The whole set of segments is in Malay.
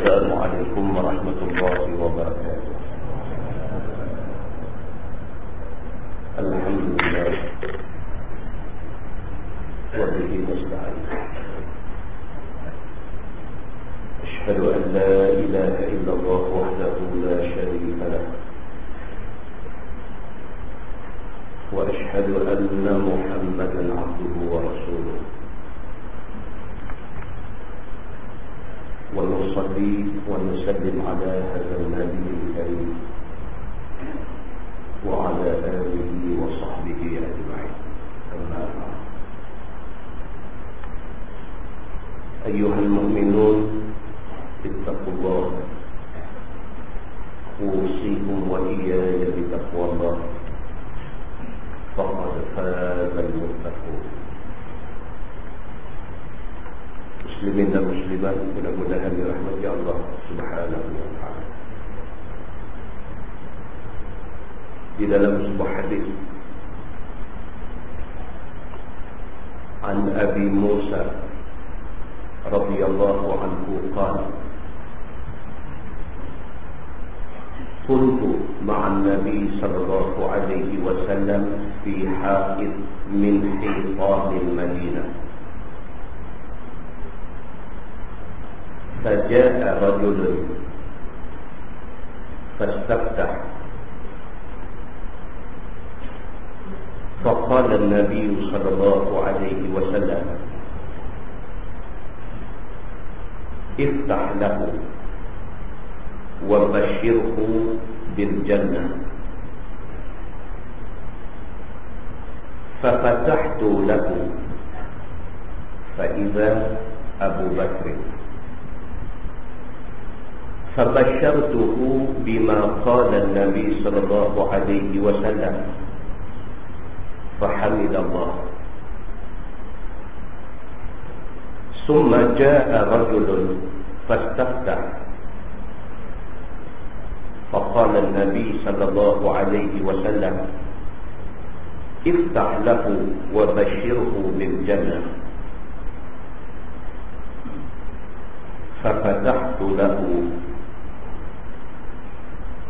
Assalamualaikum warahmatullahi wabarakatuh. Alhamdulillah wa bihi nasta'in. Asyhadu an la ilaha illallah wahdahu la syarika lah wa asyhadu anna Muhammadan abduhu wa rasuluh. ونصلي ونسلم على هذا النبي الكريم وعلى آله وصحبه أجمعين. أما بعد، أيها المؤمنون اتقوا الله، أوصيكم وإياي بتقوى الله، فقد فاز المتقون. Muslimin dan muslimat, mudah-mudahan dirahmati Allah Subhanahu wa ta'ala. Di dalam sebuah hadis, an Abi Musa radhiyallahu anhu qala, kuntu ma'an Nabi sallallahu alaihi wasallam fi ha'id min hitanil Madinah. فجاء رجل فاستفتح فقال النبي صلى الله عليه وسلم افتح له وبشره بالجنة. ففتحت له فإذا أبو بكر، فبشرته بما قال النبي صلى الله عليه وسلم فحمد الله. ثم جاء رجل فاستفتح فقال النبي صلى الله عليه وسلم افتح له وبشره بالجنة. ففتحت له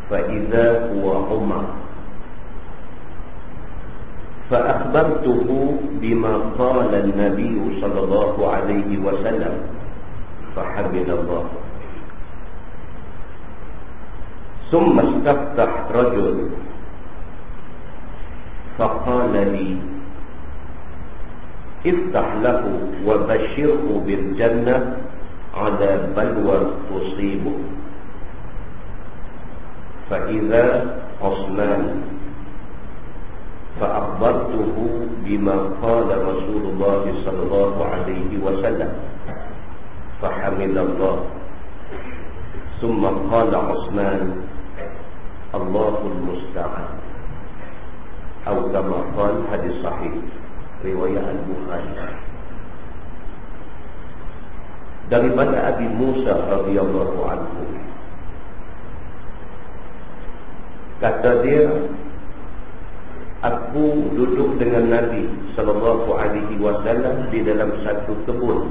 فإذا هو عمر، فأخبرته بما قال النبي صلى الله عليه وسلم فحمد الله. ثم استفتح رجل فقال لي افتح له وبشره بالجنة على بلوى تصيبه. فإذا عثمان، فأخبرته بما قال رسول الله صلى الله عليه وسلم فحمد الله. ثم قال عثمان الله المستعان، أو كما قال حديث صحيح riwayat Al-Bukhari. Daripada Abi Musa radhiyallahu anhu, kata dia, aku duduk dengan Nabi sallallahu alaihi wasallam di dalam satu kebun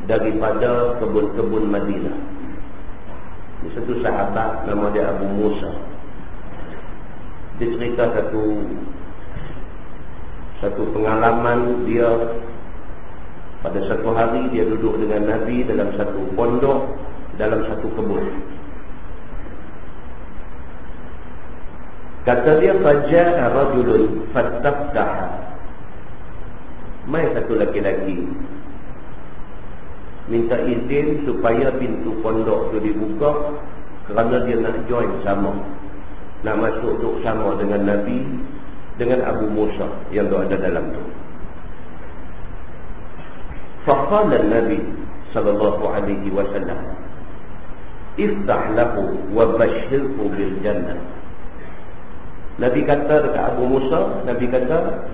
daripada kebun-kebun Madinah. Ini satu sahabat nama dia Abu Musa. Dia cerita satu pengalaman dia. Pada satu hari dia duduk dengan Nabi dalam satu pondok, dalam satu kebun. Kata dia, faja'a rajulun fastaftaha. Mai satu laki-laki minta izin supaya pintu pondok itu dibuka, kerana dia nak join sama, nak masuk duduk sama dengan Nabi, dengan Abu Musa yang ada dalam tu. فقال النبي صلى الله عليه وسلم افتح له وبشره بالجنة. Nabi kata dekat Abu Musa, Nabi kata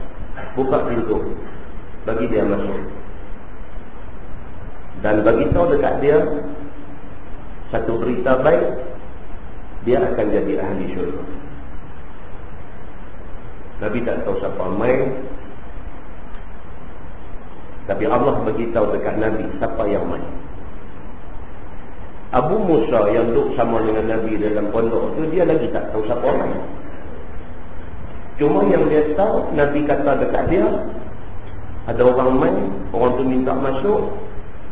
buka pintu, bagi dia masuk, dan bagi tahu dekat dia satu berita baik, dia akan jadi ahli syurga. Nabi tak tahu siapa mai, tapi Allah beritahu dekat Nabi siapa yang mai. Abu Musa yang duduk sama dengan Nabi dalam pondok tu, dia lagi tak tahu siapa orang. Cuma yang dia tahu, Nabi kata dekat dia, ada orang main, orang tu minta masuk,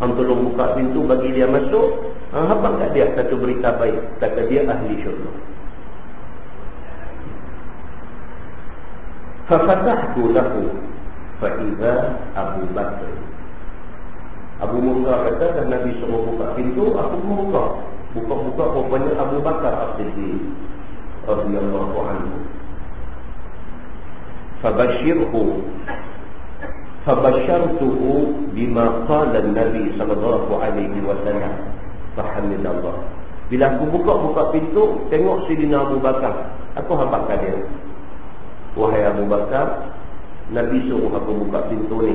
orang tolong buka pintu bagi dia masuk. Habang kat dia satu berita baik, kata dia ahli syurga. Fafatahtu lahu fa-idza Abu Bakr. Abu Musa kata, dan Nabi suruh buka pintu, aku buka. Buka-buka rupanya Abu Bakar As-Siddiq radhiyallahu anhu. Fabashirtuhu bima qala an-nabi sallallahu alaihi wasallam. Fahamidallah. Bila aku buka pintu, tengok Sidina Abu Bakar, aku habaqkan dia. Wahai Abu Bakar, Nabi suruh aku buka pintu ni.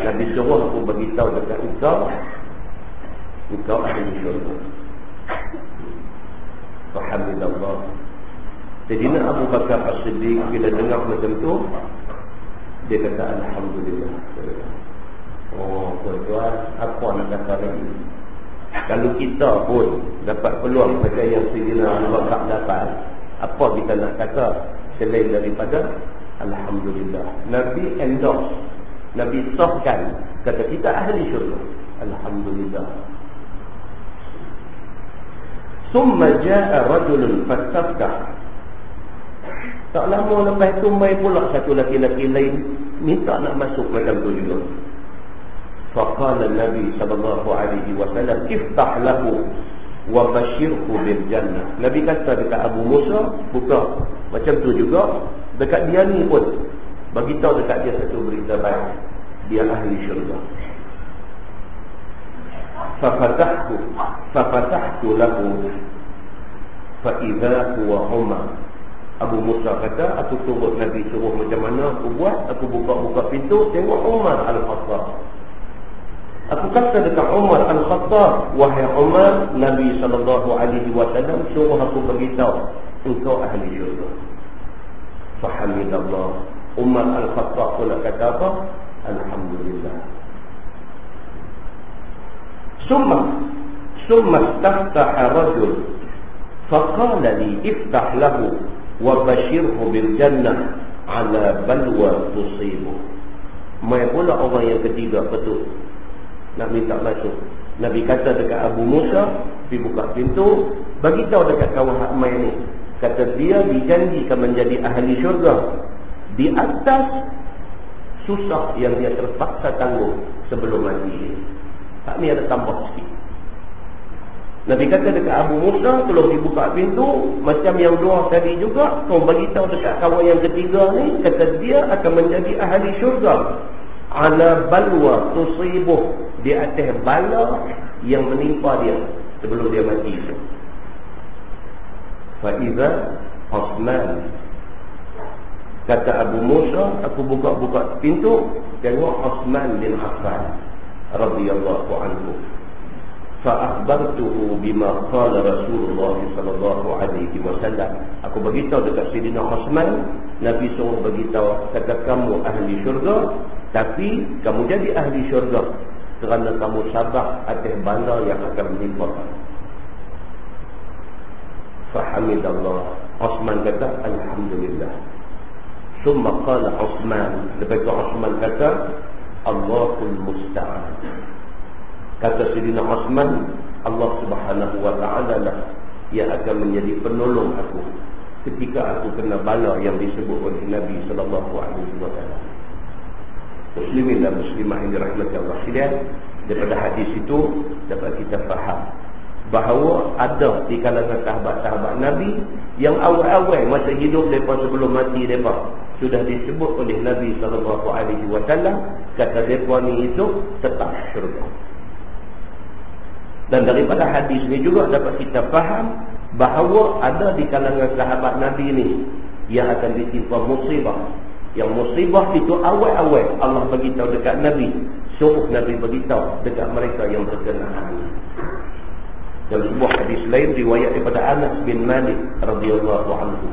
Nabi suruh aku beritahu dekat engkau ahli syurga. Fahamidallah. Sidina Abu Bakar As-Siddiq bila dengar macam tu, dia kata alhamdulillah. Oh tuan-tuan, apa nak kata lagi? Kalau kita pun dapat peluang macam yang Sidina Abu Bakar dapat, apa kita nak kata selain daripada alhamdulillah? Nabi endorse, Nabi sahkan, kata kita ahli syurga. Alhamdulillah. Summa jaa rajulun fastaftah. Tak lama lepas tu mai pula satu lelaki lain minta nak masuk macam tu juga. Faqala Nabi sallallahu alaihi wasallam, iftah lahu wa bashirhu bil jannah. Nabi kata dekat Abu Musa, buka. Macam tu juga dekat dia ni pun, bagi tahu dekat dia satu berita baik, dia ahli syurga. Fafatahtu lahu fa idza huwa Umar. Abu Musa kata, aku turut Nabi suruh macam mana aku buat, aku buka pintu, tengok Umar Al-Khattab. Aku kata dekat Umar Al-Khattab, wahai Umar, Nabi SAW suruh aku beritahu, engkau ahli syurga. Fahamidallah. Umar Al-Khattab pula kata apa? Alhamdulillah. Summa istaftaha rajul faqala li iftah lahu wa bashirhu bil jannah ala balwa tusibu. Mai pula orang yang ketiga betul nak minta masuk. Nabi kata dekat Abu Musa, pergi buka pintu, bagi tahu dekat kawan hak mai ni, kata dia dijanjikan menjadi ahli syurga di atas susah yang dia terpaksa tanggung sebelum mati. Hak ni ada tambah sikit. Nabi kata dekat Abu Musa, tolong dibuka pintu, macam yang dua tadi juga, kau bagi tahu dekat kawan yang ketiga ni, kata dia akan menjadi ahli syurga ala balwa tusibuh, di atas bala yang menimpa dia sebelum dia mati. Fa idza Uthman, kata Abu Musa, aku buka pintu, tengok Uthman bin Affan radhiyallahu anhu. Fa'akhbartuhu bima qala Rasulullah sallallahu alaihi wasallam. Aku beritahu dekat Sidina Uthman, Nabi suruh beritahu, kata kamu ahli syurga, tapi kamu jadi ahli syurga kerana kamu sabar atas bala yang akan menimpa. Fahamidallah. Uthman kata alhamdulillah. Summa qala Uthman, lepas tu Uthman kata Allahul musta'an. Kata Sayyidina Uthman, Allah Subhanahu wa ta'ala lah yang akan menjadi penolong aku ketika aku kena bala yang disebut oleh Nabi sallallahu alaihi wasallam. Muslimin dan muslimah yang dirahmati Allah sekalian, daripada hadis itu dapat kita faham bahawa ada di kalangan sahabat-sahabat Nabi yang awal-awal masa hidup mereka sebelum mati mereka sudah disebut oleh Nabi sallallahu alaihi wasallam, kata mereka ni itu tetap syurga. Dan daripada hadis ni juga dapat kita faham bahawa ada di kalangan sahabat Nabi ni yang akan ditimpa musibah. Yang musibah itu awal-awal Allah beritahu dekat Nabi, suruh Nabi beritahu dekat mereka yang berkenaan. Dalam sebuah hadis lain riwayat daripada Anas bin Malik radhiyallahu anhu,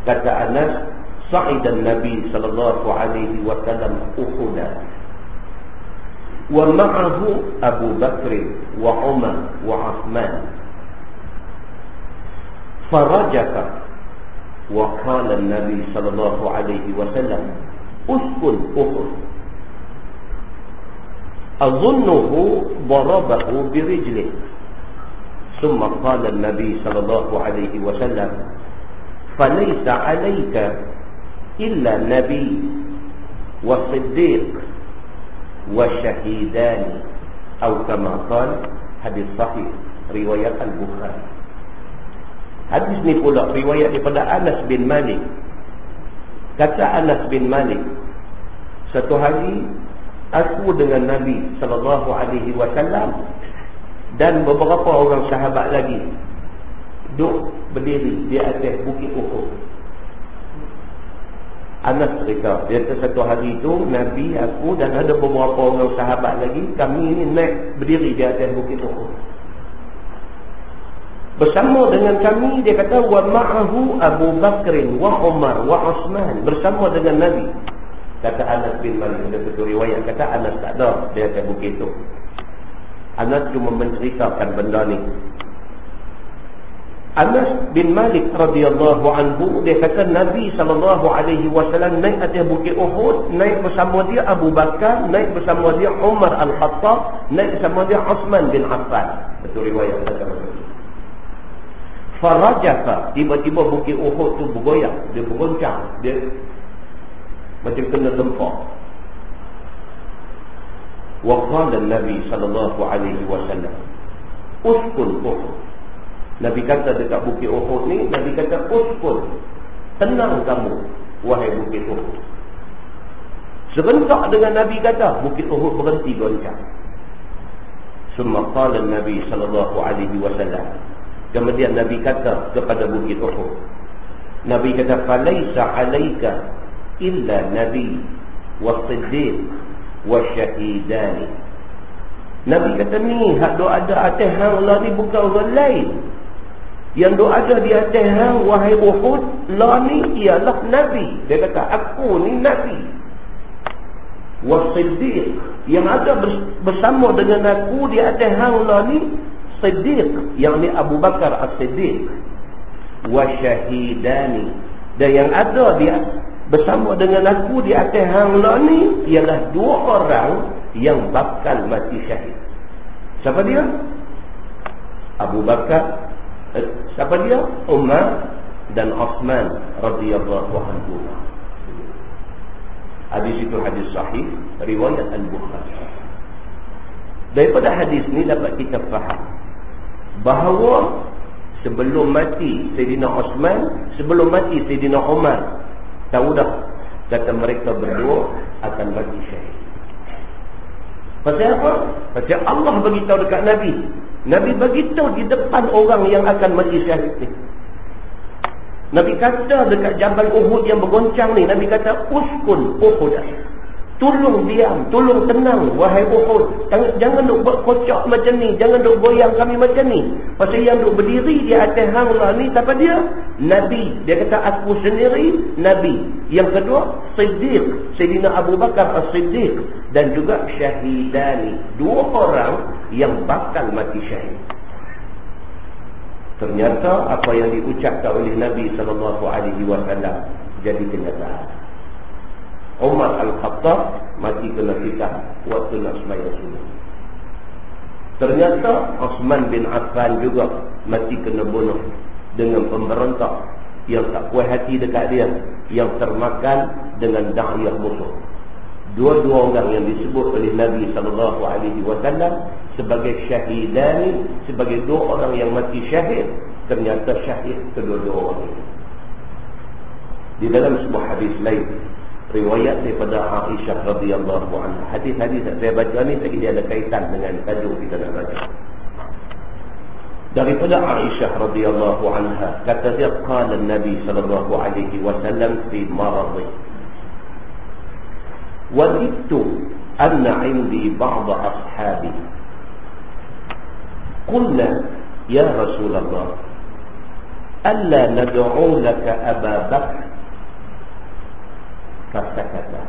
kata Anas, sa'idan Nabi sallallahu alaihi wasallam Uhudah. wa ma'ahu Abu Bakr wa Umar wa Uthman. Farajaka wa qala an-nabi sallallahu alaihi wasallam uskun Uhud. Azunnuhu darabahu birijlih. Thumma qala an-nabi sallallahu alaihi wasallam falaysa 'alayka illa nabi wa siddiq wa syahidani, atau kama qala. Hadis sahih riwayat Al-Bukhari. Hadis ni pula riwayat daripada Anas bin Malik. Kata Anas bin Malik, satu hari aku dengan Nabi sallallahu alaihi wasallam dan beberapa orang sahabat lagi duduk berdiri di atas bukit Uhud. Anas cerita, dia kata satu hari itu Nabi, aku dan ada beberapa orang sahabat lagi, kami ini naik berdiri di atas bukit Uhud. Bersama dengan kami, dia kata wa ma'ahu Abu Bakr wa Umar wa Uthman, bersama dengan Nabi. Kata Anas bin Malik, ada satu riwayat kata Anas tak ada di atas bukit itu. Anas cuma menceritakan benda ni. Anas bin Malik radhiyallahu anhu, dia kata Nabi sallallahu alaihi wasallam naik atas bukit Uhud, naik bersama dia Abu Bakar, naik bersama dia Umar Al-Khattab, naik bersama dia Uthman bin Affan. Betul riwayat kata Rasul. Farajaka, tiba-tiba bukit Uhud tu bergoyang, dia bergoncang, dia macam kena gempa. Wa qala an-nabi sallallahu alaihi wasallam uskun Uhud. Nabi kata dekat bukit Uhud ni, Nabi kata uskun, tenang kamu wahai bukit Uhud. Sebentar dengan Nabi kata, bukit Uhud berhenti goncang. Summa qala an-nabi sallallahu alaihi wasallam, kemudian Nabi kata kepada bukit Uhud, Nabi kata falaisa 'alaika illa nabi wa siddiq wa syahidani. Nabi kata ni hak duk ada atas hang lah ni bukan orang lain. Yang duk ada di atas hang wahai Uhud lah ni ialah Nabi. Dia kata aku ni Nabi. Wa siddiq, yang ada bersama dengan aku di atas hang lah ni Siddiq, yang ni Abu Bakar As-Siddiq. Wa syahidani, dan yang ada dia bersama dengan aku di atas hangla ni ialah dua orang yang bakal mati syahid. Siapa dia? Abu Bakar, siapa dia? Umar dan Uthman radhiyallahu anhu. Hadis itu hadis sahih riwayat Al-Bukhari. Daripada hadis ni dapat kita faham bahawa sebelum mati Sayyidina Uthman, sebelum mati Sayyidina Umar, tahu dah kata mereka berdua akan mati syahid. Pasal apa? Pasal Allah beritahu dekat Nabi. Nabi beritahu di depan orang yang akan mati syahid ni. Nabi kata dekat Jabal Uhud yang bergoncang ni, Nabi kata uskun Uhud, tolong diam, tolong tenang wahai Uhud. Jangan duk buat kocak macam ni, jangan duk goyang kami macam ni. Pasal yang duk berdiri di atas hangla ni siapa dia? Nabi. Dia kata aku sendiri Nabi. Yang kedua Siddiq, Sayyidina Abu Bakar As-Siddiq, dan juga syahidani, dua orang yang bakal mati syahid. Ternyata apa yang diucapkan oleh Nabi sallallahu alaihi wasallam jadi kenyataan. Umar Al-Khattab mati kena fitnah waktu nak sembahyang subuh. Ternyata Uthman bin Affan juga mati kena bunuh dengan pemberontak yang tak puas hati dekat dia, yang termakan dengan da'iyah musuh. Dua-dua orang yang disebut oleh Nabi sallallahu alaihi wasallam sebagai syahidani, sebagai dua orang yang mati syahid, ternyata syahid kedua-dua orang itu. Di dalam sebuah hadis lain riwayat daripada Aisyah radhiyallahu anha, hadis-hadis yang saya baca ni lagi dia ada kaitan dengan tajuk kita nak baca. Daripada Aisyah radhiyallahu anha, kata dia qala Nabi sallallahu alaihi wasallam fi maradhi, wadittu anna indi ba'd ashabi qulna ya Rasulullah alla nad'u laka Aba Bakr fasakata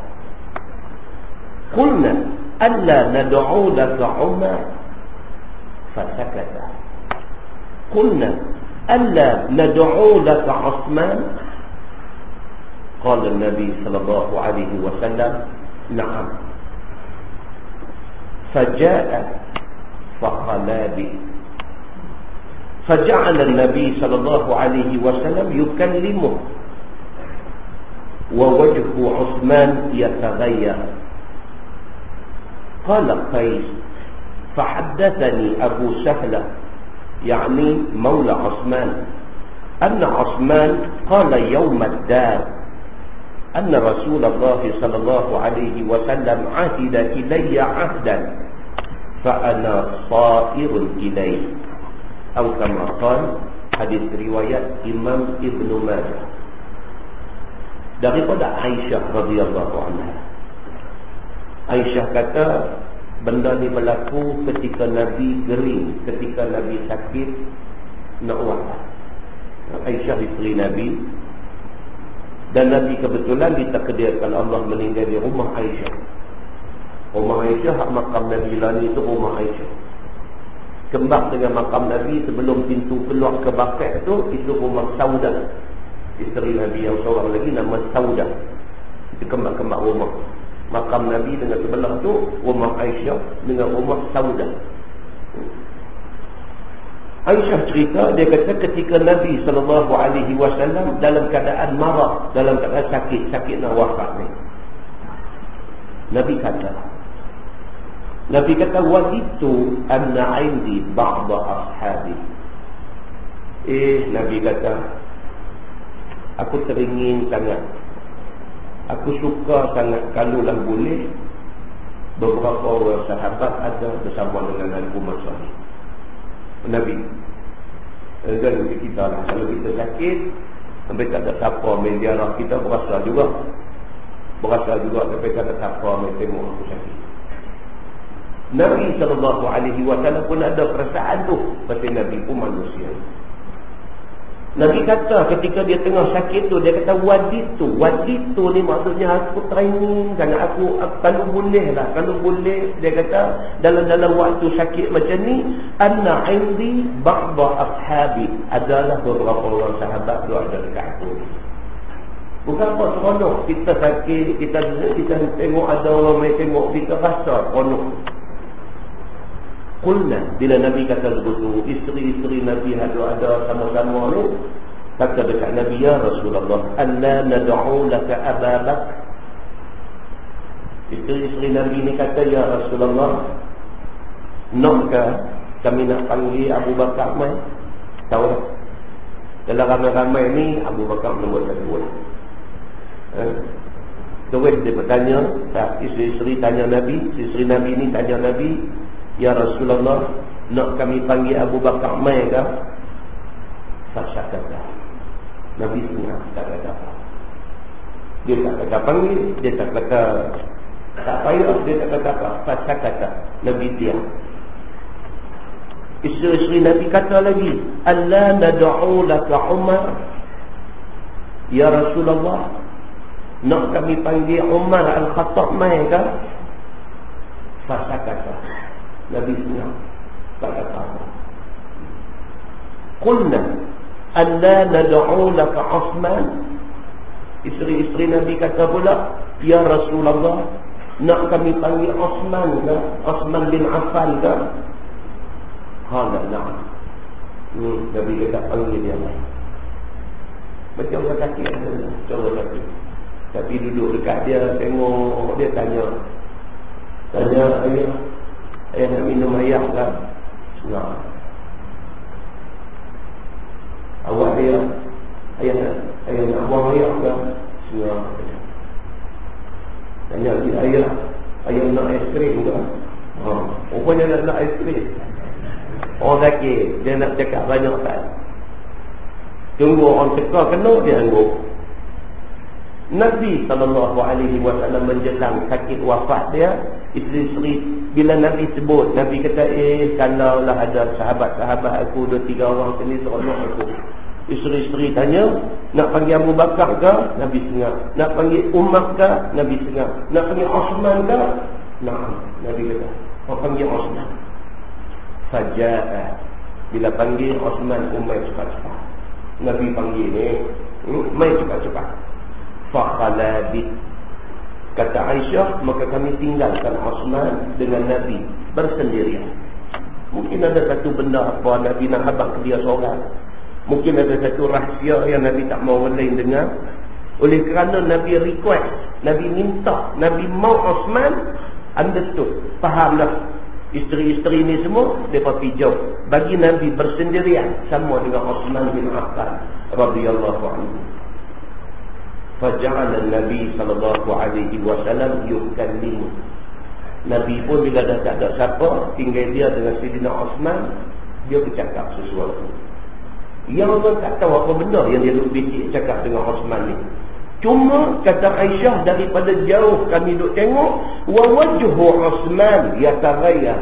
qulna alla nad'u laka Umar fasakata. Qulna alla nad'u laka Uthman. Qala Nabi sallallahu alaihi wasallam na'am. Faja'a fakhala bi. Faja'ala Nabi sallallahu alaihi wasallam yukallimuhu wa wajhu Uthman yataghayyar. Qala Qais فحدثني أبو سهلة يعني مولى عثمان أن عثمان قال يوم الدار أن رسول الله صلى الله عليه وسلم عهد إلي عهدا فأنا صائر إليه أو كما قال hadis riwayat Imam Ibnu Majah daripada Aisyah radhiyallahu anha. Aisyah kata benda ni berlaku ketika Nabi gering, ketika Nabi sakit nak wafat. Aisyah isteri Nabi, dan Nabi kebetulan ditakdirkan Allah meninggal di rumah Aisyah. Rumah Aisyah, makam Nabi Lani itu rumah Aisyah. Kembang dengan makam Nabi sebelum pintu keluar ke bakat tu, itu rumah Saudah, isteri Nabi yang seorang lagi nama Saudah. Itu kembang-kembang rumah. Makam Nabi dengan sebelah tu rumah Aisyah dengan rumah Saudah. Aisyah cerita, dia kata ketika Nabi SAW dalam keadaan marah, dalam keadaan sakit nak wafat ni, Nabi kata waditu anna indi ba'da ashabi. Nabi kata aku teringin sangat, aku suka sangat kalaulah boleh beberapa orang sahabat ada bersama dengan aku masa ni. Nabi dan kita lah, kalau kita sakit sampai tak ada siapa main ziarah kita, berasa juga sampai tak ada siapa main tengok aku sakit. Nabi SAW pun ada perasaan tu, pasal Nabi pun manusia. Nabi kata ketika dia tengah sakit tu, dia kata waditu ni maksudnya aku training kan, aku kalau boleh dia kata dalam waktu sakit macam ni, anna indi ba'da ashabi, adalah beberapa orang sahabat tu ada dekat aku. Bukan apa seronok kita sakit, kita tengok ada orang main tengok kita, rasa seronok. Qulna, bila Nabi kata begitu, isteri-isteri Nabi ada sama-sama ni kata dekat Nabi, ya Rasulullah, alla nad'u laka Abu Bakar. Isteri-isteri Nabi ni kata, ya Rasulullah, nakkah kami nak panggil Abu Bakar mai? Tahu tak? Dalam ramai-ramai ni Abu Bakar nombor satu. Terus dia bertanya, isteri-isteri tanya Nabi, isteri Nabi ni tanya Nabi, ya Rasulullah, nak kami panggil Abu Bakar mai ke? Fasakata. Nabi tengah tak kata apa. Dia tak kata panggil, dia tak kata tak payah, dia tak kata apa. Fasakata. Nabi diam. Isteri Nabi kata lagi, alla nad'u laka Umar. Ya Rasulullah, nak kami panggil Umar Al-Khattab mai ke? Fasakata. Nabi senyap, tak kata apa. Qulna alla nad'u laka Uthman. Isteri-isteri Nabi kata pula, ya Rasulullah, nak kami panggil Uthman ke? Uthman bin Affan ke? Qala na'am. Nabi kata panggil dia mai. Macam orang sakit, macam orang sakit. Tapi duduk dekat dia, tengok dia, tanya ayah nak minum air kan? Nak. Awak ayah nak buang air kan? Nak. Tanya dia, ayah nak aiskrim kan? Rupanya nak aiskrim. Orang sakit, dia nak cakap banyak tak? Tunggu orang cakap kena, dia angguk. Nabi SAW menjelang sakit wafat dia, isteri-isteri, bila Nabi sebut, Nabi kata, kalaulah ada sahabat-sahabat aku 2-3 orang sini seronok aku. Isteri-isteri tanya, nak panggil Abu Bakar ke? Nabi sengak. Nak panggil Umar ke? Nabi sengak. Nak panggil Uthman ke? Naam, Nabi kata, panggil Osman. Faja'a, bila panggil Osman, umay cepat-cepat. Nabi panggil ni, mai cepat-cepat. Fakhalabit, kata Aisyah, maka kami tinggalkan Osman dengan Nabi bersendirian. Mungkin ada satu benda apa Nabi nak habaq ke dia seorang. Mungkin ada satu rahsia yang Nabi tak mahu orang lain dengar. Oleh kerana Nabi request, Nabi minta, Nabi mau Osman, understood, fahamlah. Isteri-isteri ni semua mereka pijau bagi Nabi bersendirian sama dengan Osman bin Affan radhiyallahu anhu. Faja'ala Nabi sallallahu alaihi wasallam yukallimu. Nabi pun bila dah tak ada siapa, tinggal dia dengan Sayyidina Osman, dia bercakap sesuatu. Yang orang tak tahu apa benda yang dia duk bisik cakap dengan Osman ni. Cuma kata Aisyah, daripada jauh kami duk tengok, wa wajhu Osman yataghayyar.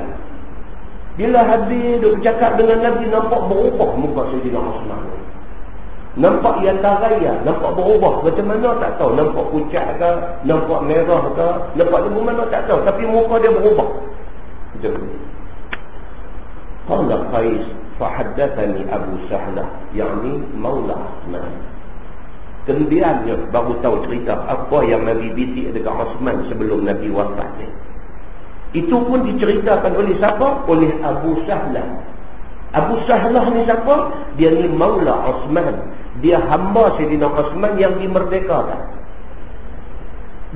Bila habis duk bercakap dengan Nabi, nampak berubah muka Sayyidina Osman. Nampak yataghayyar, nampak berubah. Macam mana tak tahu, nampak pucat ke, nampak merah ke, nampak di mana tak tahu, tapi muka dia berubah. Macam tu. Qala Qais fahaddathani Abu Sahlah, yakni Maula Osman. Kemudiannya baru tahu cerita apa yang Nabi bisik dekat Osman sebelum Nabi wafat ni. Itu pun diceritakan oleh siapa? Oleh Abu Sahlah. Abu Sahlah ni siapa? Dia ni Maula Osman. Dia hamba Sayyidina Osman yang dimerdekakan.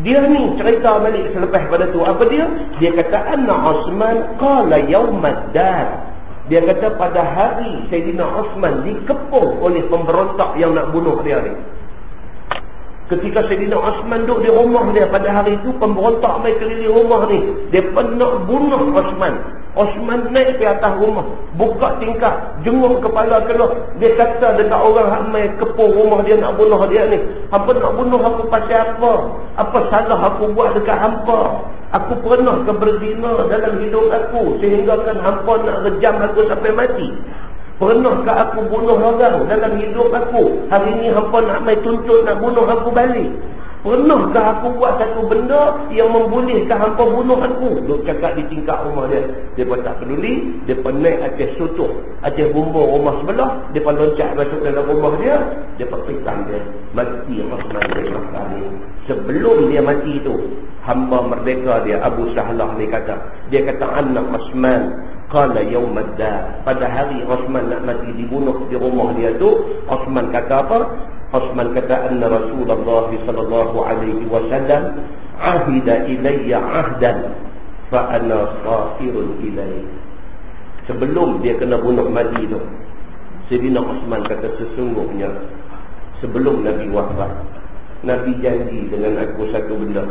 Dia ni cerita balik selepas pada tu. Apa dia? Dia kata anna Osman qala yaumad dar. Dia kata pada hari Sayyidina Osman dikepung oleh pemberontak yang nak bunuh dia ni. Ketika Sayyidina Osman duduk di rumah dia pada hari itu, pemberontak mai keliling rumah ni. Dia nak bunuh Osman. Osman naik ke atas rumah, buka tingkap, jenguk kepala keluar. Dia kata dekat orang hak mai kepung rumah dia nak bunuh dia ni, hampa nak bunuh aku pasal apa? Apa salah aku buat dekat hampa? Aku pernah ke berzina dalam hidup aku sehingga kan hampa nak rejam aku sampai mati? Pernahkah aku bunuh orang dalam hidup aku? Hari ni hampa nak mai tuntut nak bunuh aku balik? Pernahkah aku buat satu benda yang membolehkan hampa bunuh aku? Duk cakap di tingkap rumah dia. Dia pun tak peduli. Dia pun naik atas sutuh, atas bumbung rumah sebelah. Dia pun loncat masuk dalam rumah dia. Dia pun petang dia. Mati Osman bin Affan ni. Sebelum dia mati tu, hamba merdeka dia, Abu Sahlah ni kata. Dia kata anak Osman qala yaumad dar. Pada hari Osman nak mati dibunuh di rumah dia tu, Osman kata apa? Osman kata anna Rasulullah sallallahu alaihi wasallam ahida ilayya ahdan fa ana ghafirun ilayhi. Sebelum dia kena bunuh mati tu, Sayyidina Osman kata sesungguhnya sebelum Nabi wafat, Nabi janji dengan aku satu benda,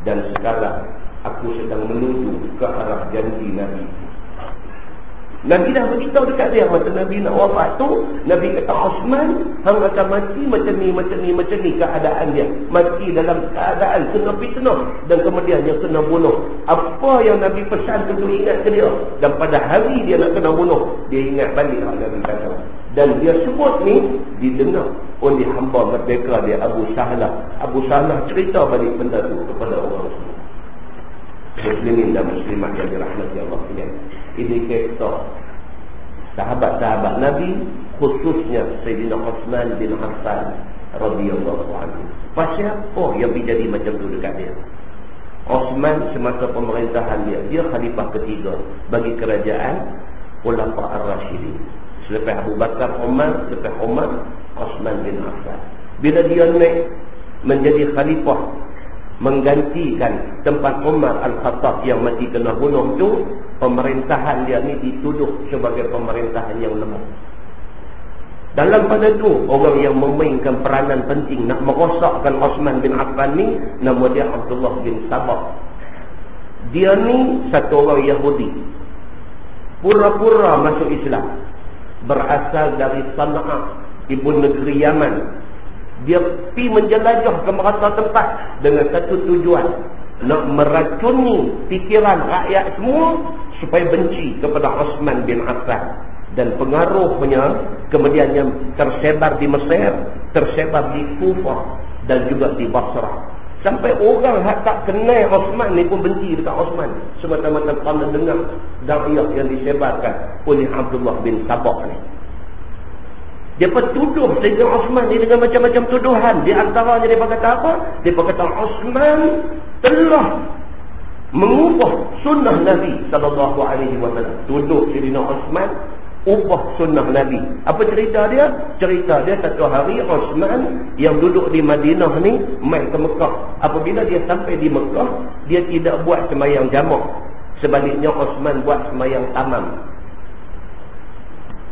dan sekarang aku sedang menuju ke arah janji Nabi. Nabi dah beritahu dekat dia masa Nabi nak wafat tu. Nabi kata Osman, hang akan mati macam ni keadaan dia. Mati dalam keadaan kena fitnah dan kemudian dia kena bunuh. Apa yang Nabi pesan tu ingat ke dia. Dan pada hari dia nak kena bunuh, dia ingat balik apa Nabi kata. Dan dia sebut ni didengar oleh hamba merdeka dia, Abu Sahlah. Abu Sahlah cerita balik benda tu kepada orang semua. Muslimin dan muslimat yang dirahmati Allah sekalian. Ini kisah sahabat-sahabat Nabi, khususnya Sayyidina Osman bin Affan radhiyallahu anhu. Pasal apa yang menjadi macam tu dekat dia? Osman semasa pemerintahan dia khalifah ketiga bagi kerajaan Khulafa ar-Rasyidin. Selepas Abu Bakar, Umar, selepas Umar, Osman bin Affan. Bila dia naik menjadi khalifah, menggantikan tempat Umar Al-Khattab yang mati kena bunuh tu, pemerintahan dia ni dituduh sebagai pemerintahan yang lemah. Dalam pada tu, orang yang memainkan peranan penting nak merosakkan Osman bin Affan ni, nama dia Abdullah bin Sabah. Dia ni satu orang Yahudi, pura-pura masuk Islam, berasal dari Sana'a, ibu negeri Yaman. Dia pergi menjelajah ke merata tempat dengan satu tujuan, nak meracuni fikiran rakyat semua supaya benci kepada Osman bin Affan. Dan pengaruhnya kemudian yang tersebar di Mesir, tersebar di Kufah dan juga di Basrah. Sampai orang yang tak kenal Osman ni pun benci dekat Osman, semata-mata kerana dengar dakwah yang disebarkan oleh Abdullah bin Sabah ni. Dia tuduh Sayyidina Osman ni dengan macam-macam tuduhan. Di antaranya dia kata apa? Dia kata Osman telah mengubah sunnah Nabi SAW. Tuduh Sayyidina Osman ubah sunnah Nabi. Apa cerita dia? Cerita dia satu hari Osman yang duduk di Madinah ni mai ke Mekah. Apabila dia sampai di Mekah, dia tidak buat sembahyang jamak. Sebaliknya Osman buat sembahyang tamam.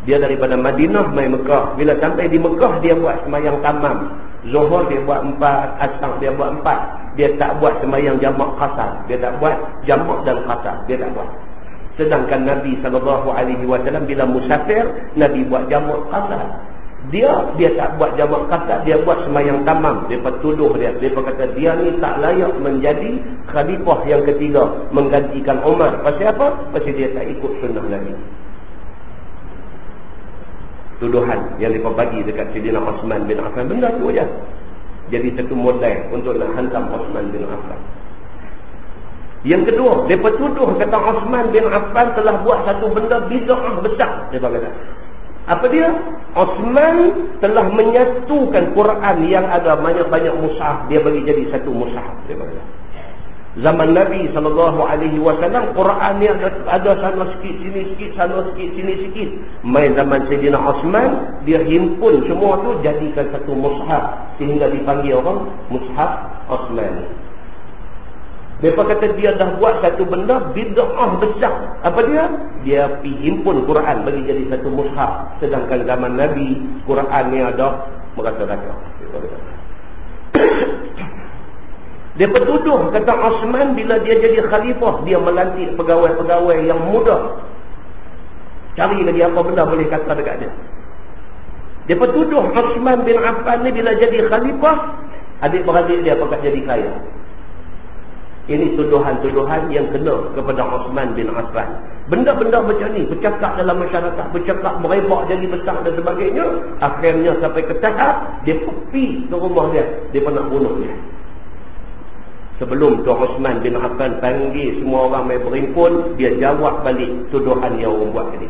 Dia daripada Madinah mai Mekah. Bila sampai di Mekah, dia buat sembahyang tamam. Zuhur dia buat 4, asar dia buat 4. Dia tak buat sembahyang jamak qasar. Dia tak buat jamak dan qasar. Dia tak buat. Sedangkan Nabi SAW bila musafir, Nabi buat jamak qasar. Dia tak buat jamak qasar, dia buat sembahyang tamam. Dia tuduh dia. Dia kata dia ni tak layak menjadi khalifah yang ketiga, menggantikan Umar. Pasal apa? Pasal dia tak ikut sunnah Nabi. Tuduhan yang mereka bagi dekat Sayyidina Osman bin Affan. Benda tu aja jadi satu modal untuk nak hantam Osman bin Affan. Yang kedua, mereka tuduh kata Osman bin Affan telah buat satu benda bid'ah besar. Mereka kata apa dia? Osman telah menyatukan Quran yang ada banyak-banyak mushaf, dia bagi jadi satu mushaf. Mereka kata zaman Nabi SAW, Quran ni ada sana sikit, sini sikit, sana sikit, sini sikit. Main zaman Sayyidina Osman, dia himpun semua tu jadikan satu mushaf, sehingga dipanggil orang mushaf Osman. Mereka kata dia dah buat satu benda bid'ah besar. Apa dia? Dia pergi himpun Quran bagi jadi satu mushaf. Sedangkan zaman Nabi, Quran ni ada merata-rata. Dia tuduh kata Osman bila dia jadi khalifah, dia melantik pegawai-pegawai yang muda. Cari lagi apa benda boleh kata dekat dia. Dia tuduh Osman bin Affan ni bila jadi khalifah, adik-beradik dia pakat jadi kaya. Ini tuduhan-tuduhan yang kena kepada Osman bin Affan. Benda-benda macam ni bercakap dalam masyarakat, bercakap merebak jadi besar dan sebagainya. Akhirnya sampai ke tahap dia pergi ke rumah dia nak bunuh dia. Sebelum Tuan Osman bin Affan panggil semua orang mai berhimpun, dia jawab balik tuduhan yang orang buat tadi.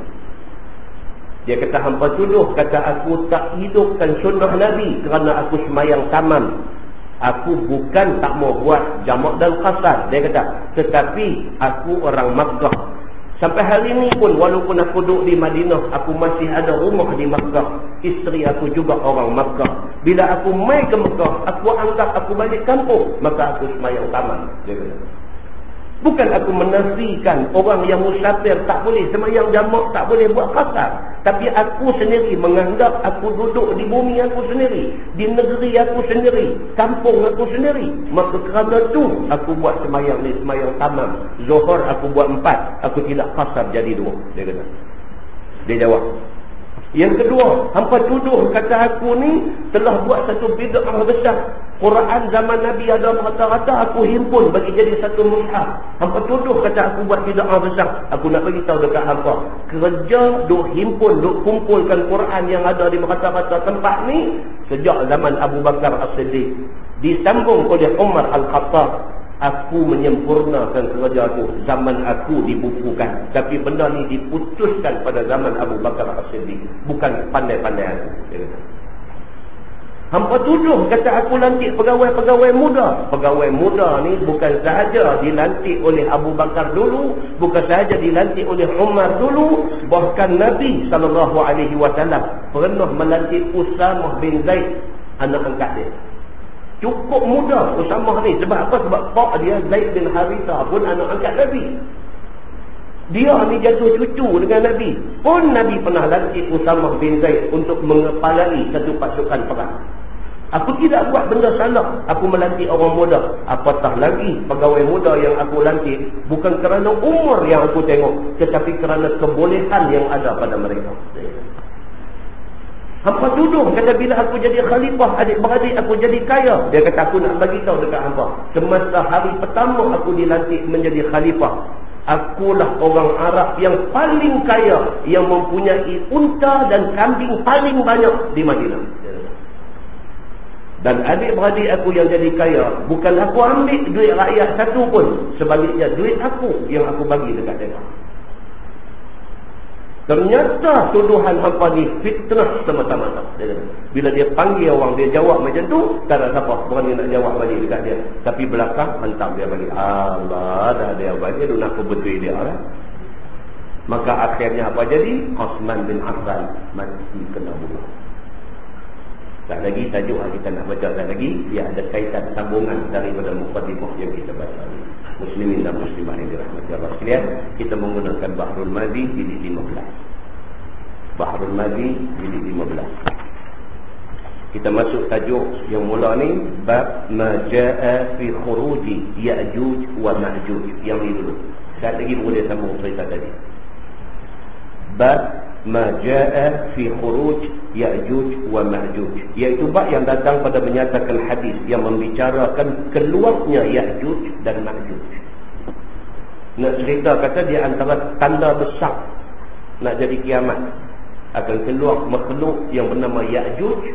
Dia kata, hampa tuduh kata aku tak hidupkan sunnah Nabi kerana aku sembahyang tamam. Aku bukan tak mau buat jamak dan qasar. Dia kata, tetapi aku orang Makkah. Sampai hari ini pun walaupun aku duduk di Madinah, aku masih ada rumah di Makkah. Isteri aku juga orang Makkah. Bila aku mai ke Makkah, aku anggap aku balik kampung, maka aku sembahyang tamam. Dia kata, bukan aku menafikan orang yang musafir tak boleh sembahyang jamak, tak boleh buat qasar. Tapi aku sendiri menganggap aku duduk di bumi aku sendiri, di negeri aku sendiri, kampung aku sendiri. Maka kerana tu aku buat sembahyang ni, sembahyang tamam. Zuhur aku buat 4, aku tidak qasar jadi 2. Dia kata. Dia jawab. Yang kedua, hampa tuduh kata aku ni telah buat satu bid'ah besar. Quran zaman Nabi ada rata-rata, aku himpun bagi jadi satu mushaf. Hampa tuduh kata aku buat bid'ah besar. Aku nak bagi tahu dekat hampa, kerja duk himpun, duk kumpulkan Quran yang ada di rata-rata tempat ni sejak zaman Abu Bakar As-Siddiq, disambung oleh Umar Al-Khattab. Aku menyempurnakan kerja aku, zaman aku dibukukan. Tapi benda ni diputuskan pada zaman Abu Bakar As-Siddiq, bukan pandai-pandai aku. Hampa tuduh kata aku lantik pegawai-pegawai muda. Pegawai muda ni bukan sahaja dilantik oleh Abu Bakar dulu, bukan sahaja dilantik oleh Umar dulu, bahkan Nabi SAW pernah melantik Usamah bin Zaid, anak angkat dia. Cukup muda Usamah ni. Sebab apa? Sebab pak dia Zaid bin Harithah pun anak angkat Nabi. Dia ni jatuh cucu dengan Nabi. Pun Nabi pernah lantik Usamah bin Zaid untuk mengepalai satu pasukan perang. Aku tidak buat benda salah, aku melantik orang muda. Apatah lagi pegawai muda yang aku lantik bukan kerana umur yang aku tengok, tetapi kerana kebolehan yang ada pada mereka. Hampa tuduh kata bila aku jadi khalifah, adik-beradik aku jadi kaya. Dia kata aku nak bagi tahu dekat hampa, semasa hari pertama aku dilantik menjadi khalifah, akulah orang Arab yang paling kaya, yang mempunyai unta dan kambing paling banyak di Madinah. Dan adik-beradik aku yang jadi kaya, bukan aku ambil duit rakyat satu pun, sebaliknya duit aku yang aku bagi dekat mereka. Ternyata tuduhan hampa ni fitnah semata-mata. Bila dia panggil orang, dia jawab macam tu, tak ada siapa berani nak jawab balik dekat dia. Tapi belakang hantar dia balik. Allah, dah dia balik, dia nak betul dia lah. Maka akhirnya apa jadi? Osman bin Affan mati kena bunuh. Tak lagi tajuk kita nak baca tak lagi, dia ada kaitan sambungan daripada mukadimah yang kita baca ni. Muslimin dan muslimah yang dirahmati Allah sekalian, kita menggunakan Bahrul Madi jilid 15. Bahrul Madi jilid 15. Kita masuk tajuk yang mula ni, bab ma jaa fi khuruji Ya'juj wa Ma'juj. Yang ni dulu. Sekali lagi boleh sambung cerita tadi. Bab ma jaa fi khuruj Ya'juj wa Ma'juj, iaitu bab yang datang pada menyatakan hadis yang membicarakan keluarnya Ya'juj dan Ma'juj. Nak cerita kata dia antara tanda besar nak jadi kiamat, akan keluar makhluk yang bernama Ya'juj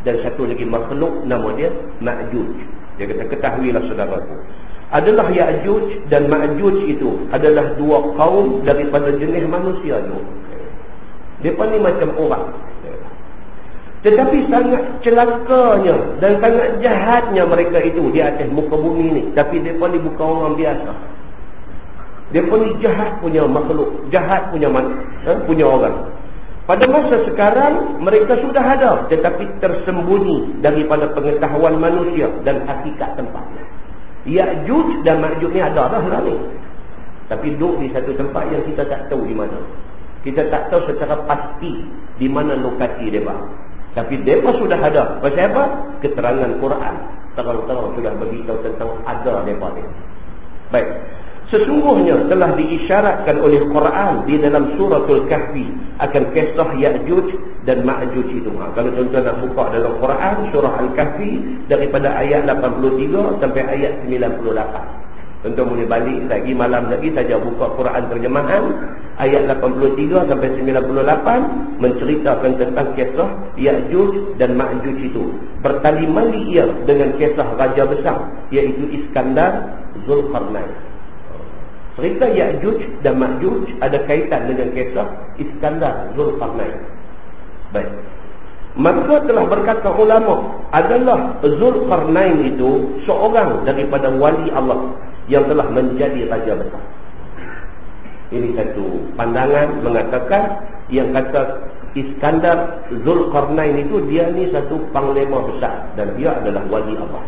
dan satu lagi makhluk nama dia Ma'juj. Dia kata, ketahuilah saudaraku, adalah Ya'juj dan Ma'juj itu adalah dua kaum daripada jenis manusia juga. Mereka ni macam orang, tetapi sangat celakanya dan sangat jahatnya mereka itu di atas muka bumi ni. Tapi mereka ni bukan orang biasa. Mereka ni jahat punya makhluk, jahat punya punya orang. Pada masa sekarang mereka sudah ada, tetapi tersembunyi daripada pengetahuan manusia dan hakikat tempatnya. Ya'juj dan Ma'juj ni ada dah lah ni, tapi duduk di satu tempat yang kita tak tahu di mana. Kita tak tahu secara pasti di mana lokasi mereka. Tapi mereka sudah ada. Pasal apa? Keterangan Quran terang-terang sudah beritahu tentang ada mereka ni. Baik. Sesungguhnya telah diisyaratkan oleh Quran di dalam suratul Kahfi akan kisah Ya'juj dan Ma'juj itu. Kalau tuan-tuan nak buka dalam Quran surah Al-Kahfi daripada ayat 83 sampai ayat 98. Tuan-tuan boleh balik lagi malam lagi saja buka Quran terjemahan ayat 83 sampai 98, menceritakan tentang kisah Ya'juj dan Ma'juj itu. Bertali mali ia dengan kisah raja besar, iaitu Iskandar Zulkarnain. Cerita Ya'juj dan Ma'juj ada kaitan dengan kisah Iskandar Zulkarnain. Baik. Maka telah berkata ulama, adalah Zulkarnain itu seorang daripada wali Allah yang telah menjadi raja besar. Ini satu pandangan mengatakan yang kata Iskandar Zulkarnain itu dia ni satu panglima besar dan dia adalah wali Allah.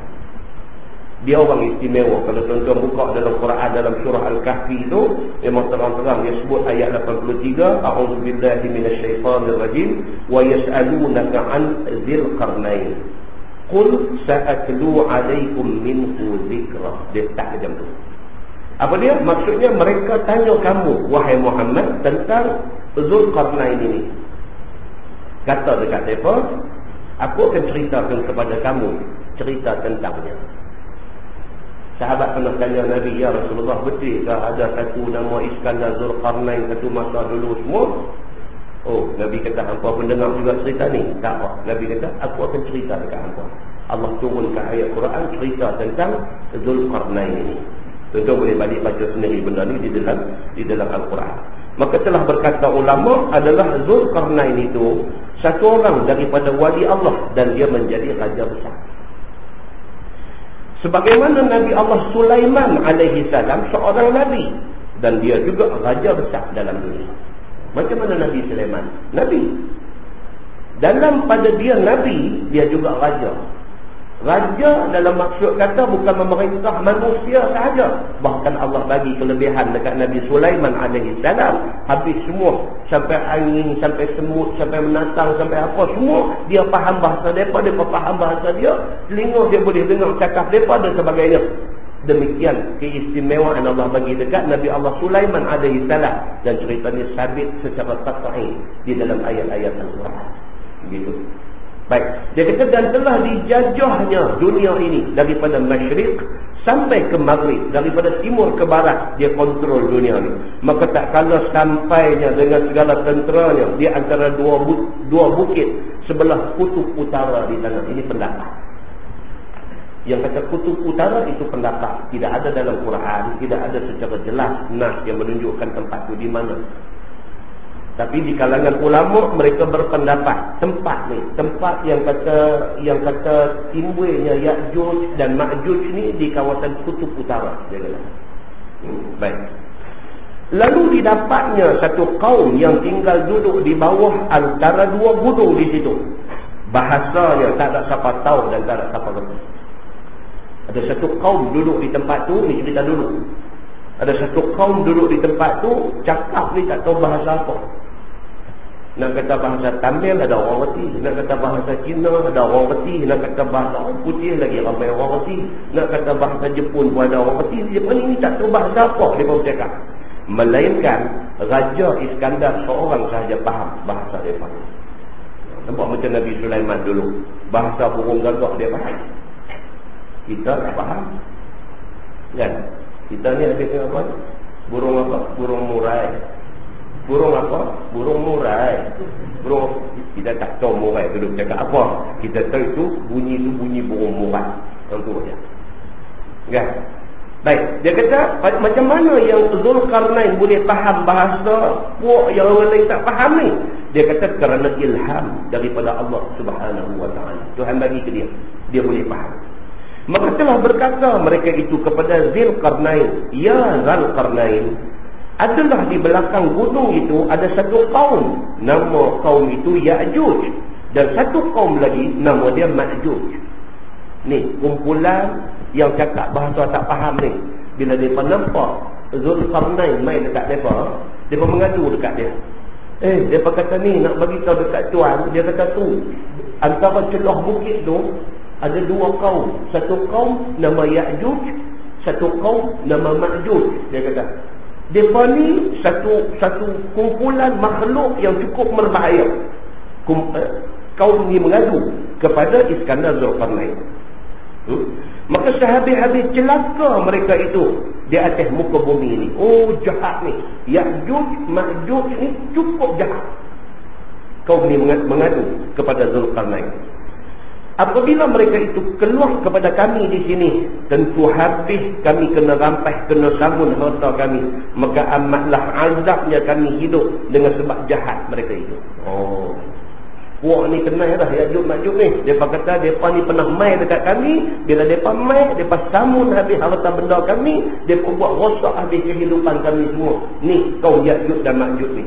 Dia orang istimewa. Kalau tuan-tuan buka dalam Quran dalam surah Al-Kahfi itu memang terang-terang dia sebut ayat 83, a'udzubillahi minasyaitonirrajim wa yas'alunaka 'an dzil qarnain qul sa'atlu 'alaikum minhu dzikra. Dia tak macam tu. Apa dia? Maksudnya mereka tanya kamu wahai Muhammad tentang Zulkarnain ini. Kata dekat mereka, aku akan ceritakan kepada kamu cerita tentangnya. Sahabat pernah tanya Nabi, ya Rasulullah, betul ke ada satu nama Iskandar Zulkarnain satu masa dulu semua? Oh, Nabi kata, hampa pun dengar juga cerita ni? Tak apa. Nabi kata, aku akan cerita dekat hampa. Allah turunkan ayat Quran cerita tentang Zulkarnain ini. Tuan-tuan boleh balik baca sendiri benda ni di dalam Al-Quran. Maka telah berkata ulama, adalah Zulkarnain itu satu orang daripada wali Allah dan dia menjadi raja besar. Sebagaimana Nabi Allah Sulaiman alaihi salam seorang nabi dan dia juga raja besar dalam dunia. Macam mana Nabi Sulaiman? Nabi. Dalam pada dia nabi, dia juga raja. Raja dalam maksud kata bukan memerintah manusia sahaja. Bahkan Allah bagi kelebihan dekat Nabi Sulaiman alaihi salam. Habis semua, sampai angin, sampai semut, sampai menatang, sampai apa semua, dia faham bahasa mereka, dia faham bahasa dia, telinga dia boleh dengar cakap mereka dan sebagainya. Demikian keistimewaan Allah bagi dekat Nabi Allah Sulaiman alaihi salam, dan cerita ini sabit secara qat'i di dalam ayat-ayat Al-Quran. Begitu. Baik, dia kata dan telah dijajahnya dunia ini daripada masyriq sampai ke maghrib, daripada timur ke barat dia kontrol dunia ni. Maka tak kala sampainya dengan segala tenteranya di antara dua bukit sebelah kutub utara di sana. Ini pendapat. Yang kata kutub utara itu pendapat, tidak ada dalam Quran, tidak ada secara jelas nas yang menunjukkan tempat itu di mana. Tapi di kalangan ulama mereka berpendapat tempat ni, tempat yang kata timbulnya Ya'juj dan Ma'juj ni di kawasan kutub utara, dia kata. Baik. Lalu didapatnya satu kaum yang tinggal duduk di bawah antara dua gunung di situ. Bahasanya tak ada siapa tahu dan tak ada siapa ngerti. Ada satu kaum duduk di tempat tu, ni cerita dulu. Ada satu kaum duduk di tempat tu, cakap ni tak tahu bahasa apa. Nak kata bahasa Tamil ada orang reti, nak kata bahasa Cina ada orang reti, nak kata bahasa orang putih lagi ramai orang reti, nak kata bahasa Jepun pun ada orang reti. Jepun ini tak tahu bahasa apa dia pun cakap. Melainkan Raja Iskandar seorang sahaja faham bahasa dia faham. Nampak macam Nabi Sulaiman dulu, bahasa burung gagak dia faham. Kita tak faham kan? Kita ni habis apa? Burung apa? Burung murai. Burung apa? Burung murai. Burung, kita tak tahu murai tu cakap apa. Kita tahu itu bunyi burung murai. Yang tu saja. Kan? Baik, dia kata macam mana yang Zulkarnain boleh faham bahasa puak yang orang lain tak faham ni? Dia kata kerana ilham daripada Allah Subhanahu wa taala. Tuhan bagi ke dia, dia boleh faham. Maka telah berkata mereka itu kepada Zulkarnain, ya Zulkarnain, adalah di belakang gunung itu ada satu kaum, nama kaum itu Ya'juj, dan satu kaum lagi nama dia Ma'juj. Ni kumpulan yang cakap bahasa tak faham ni. Bila mereka nampak Zulkarnain main dekat mereka mengadu dekat dia. Mereka kata ni nak bagi tahu dekat tuan. Dia kata tu antara celah bukit tu ada dua kaum. Satu kaum nama Ya'juj, satu kaum nama Ma'juj. Dia kata mereka ni satu kumpulan makhluk yang cukup berbahaya. Kaum ni mengadu kepada Iskandar Zulkarnain. Maka sehabis-habis celaka mereka itu di atas muka bumi ini. Oh, jahat ni. Ya'juj, Ma'juj ni cukup jahat. Kaum ni mengadu kepada Zulkarnain. Apabila mereka itu keluar kepada kami di sini, tentu habis kami kena rampas, kena sambun harta kami. Maka amatlah azabnya kami hidup dengan sebab jahat mereka itu. Oh, puak ni kenal dah Ya'juj Ma'juj ni. Mereka kata mereka ni pernah mai dekat kami. Bila mereka mai, mereka sambun habis harta benda kami. Mereka buat rosak habis kehidupan kami semua. Ni kau Ya'juj dan Ma'juj ni.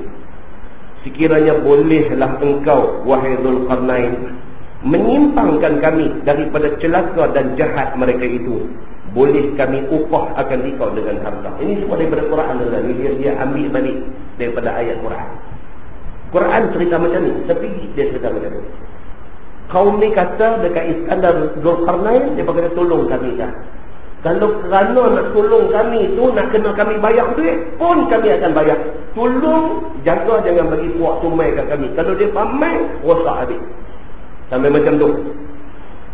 Sekiranya bolehlah engkau wahai Zulkarnain menyimpangkan kami daripada celaka dan jahat mereka itu, boleh kami upah akan engkau dengan harta. Ini semua daripada Quran. Dia ambil balik daripada ayat Quran. Quran cerita macam ni, tapi dia cerita macam ni. Kaum ni kata dekat Iskandar Zulkarnain, dia kata tolong kami dah. Kalau kerana nak tolong kami tu, nak kena kami bayar duit pun kami akan bayar. Tolong jaga jangan bagi puak tu mai kat kami. Kalau dia pamai, rosak habis. Sampai macam tu.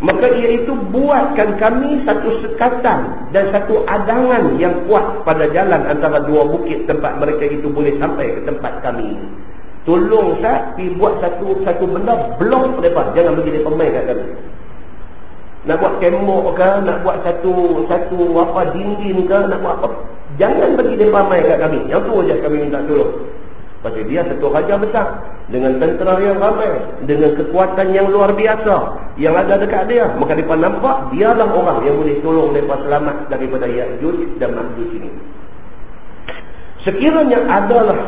Maka iaitu buatkan kami satu sekatan dan satu adangan yang kuat pada jalan antara dua bukit tempat mereka itu boleh sampai ke tempat kami. Tolong saya pergi buat satu benda blok mereka, jangan bagi mereka main kat kami. Nak buat tembok ke, nak buat satu apa dinding ke, nak buat apa, jangan bagi mereka main kat kami. Yang tu saja kami minta tolong. Pasal dia satu raja besar dengan tentera yang ramai, dengan kekuatan yang luar biasa yang ada dekat dia. Maka mereka nampak dialah orang yang boleh tolong mereka selamat daripada Ya'juj dan Ma'juj ini. Sekiranya adalah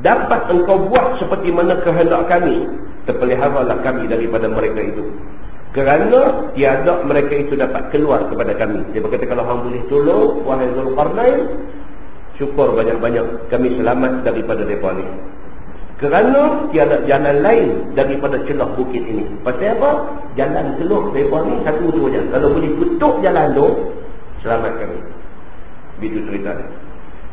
dapat engkau buat seperti mana kehendak kami, terpeliharalah kami daripada mereka itu. Kerana tiada mereka itu dapat keluar kepada kami. Dia berkata kalau hang boleh tolong wahai Zulkarnain, syukur banyak-banyak kami selamat daripada mereka ni. Kerana tiada jalan lain daripada celah bukit ini. Pasal apa? Jalan keluar mereka ni satu tu saja. Kalau boleh tutup jalan tu, selamat kami. Begitu cerita dia.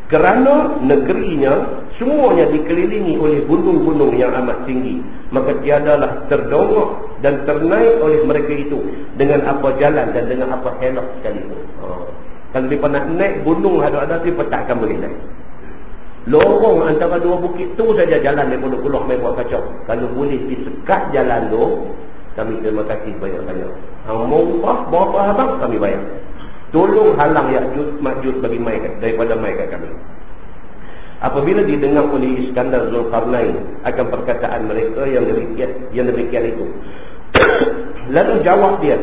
Kerana negerinya semuanya dikelilingi oleh gunung-gunung yang amat tinggi, maka tiadalah terdongak dan ternaik oleh mereka itu dengan apa jalan dan dengan apa helok sekalipun. Kalau mereka nak naik gunung ada-ada, mereka takkan boleh naik. Lorong antara dua bukit tu saja jalan mereka keluar, mereka buat kacau. Kalau boleh disekat jalan tu, kami terima kasih banyak-banyak. Hang mau upah berapa abang kami bayar. Tolong halang Ya'juj Ma'juj bagi mai daripada mai kat kami. Apabila didengar oleh Iskandar Zulkarnain akan perkataan mereka yang demikian itu, lalu jawab dia,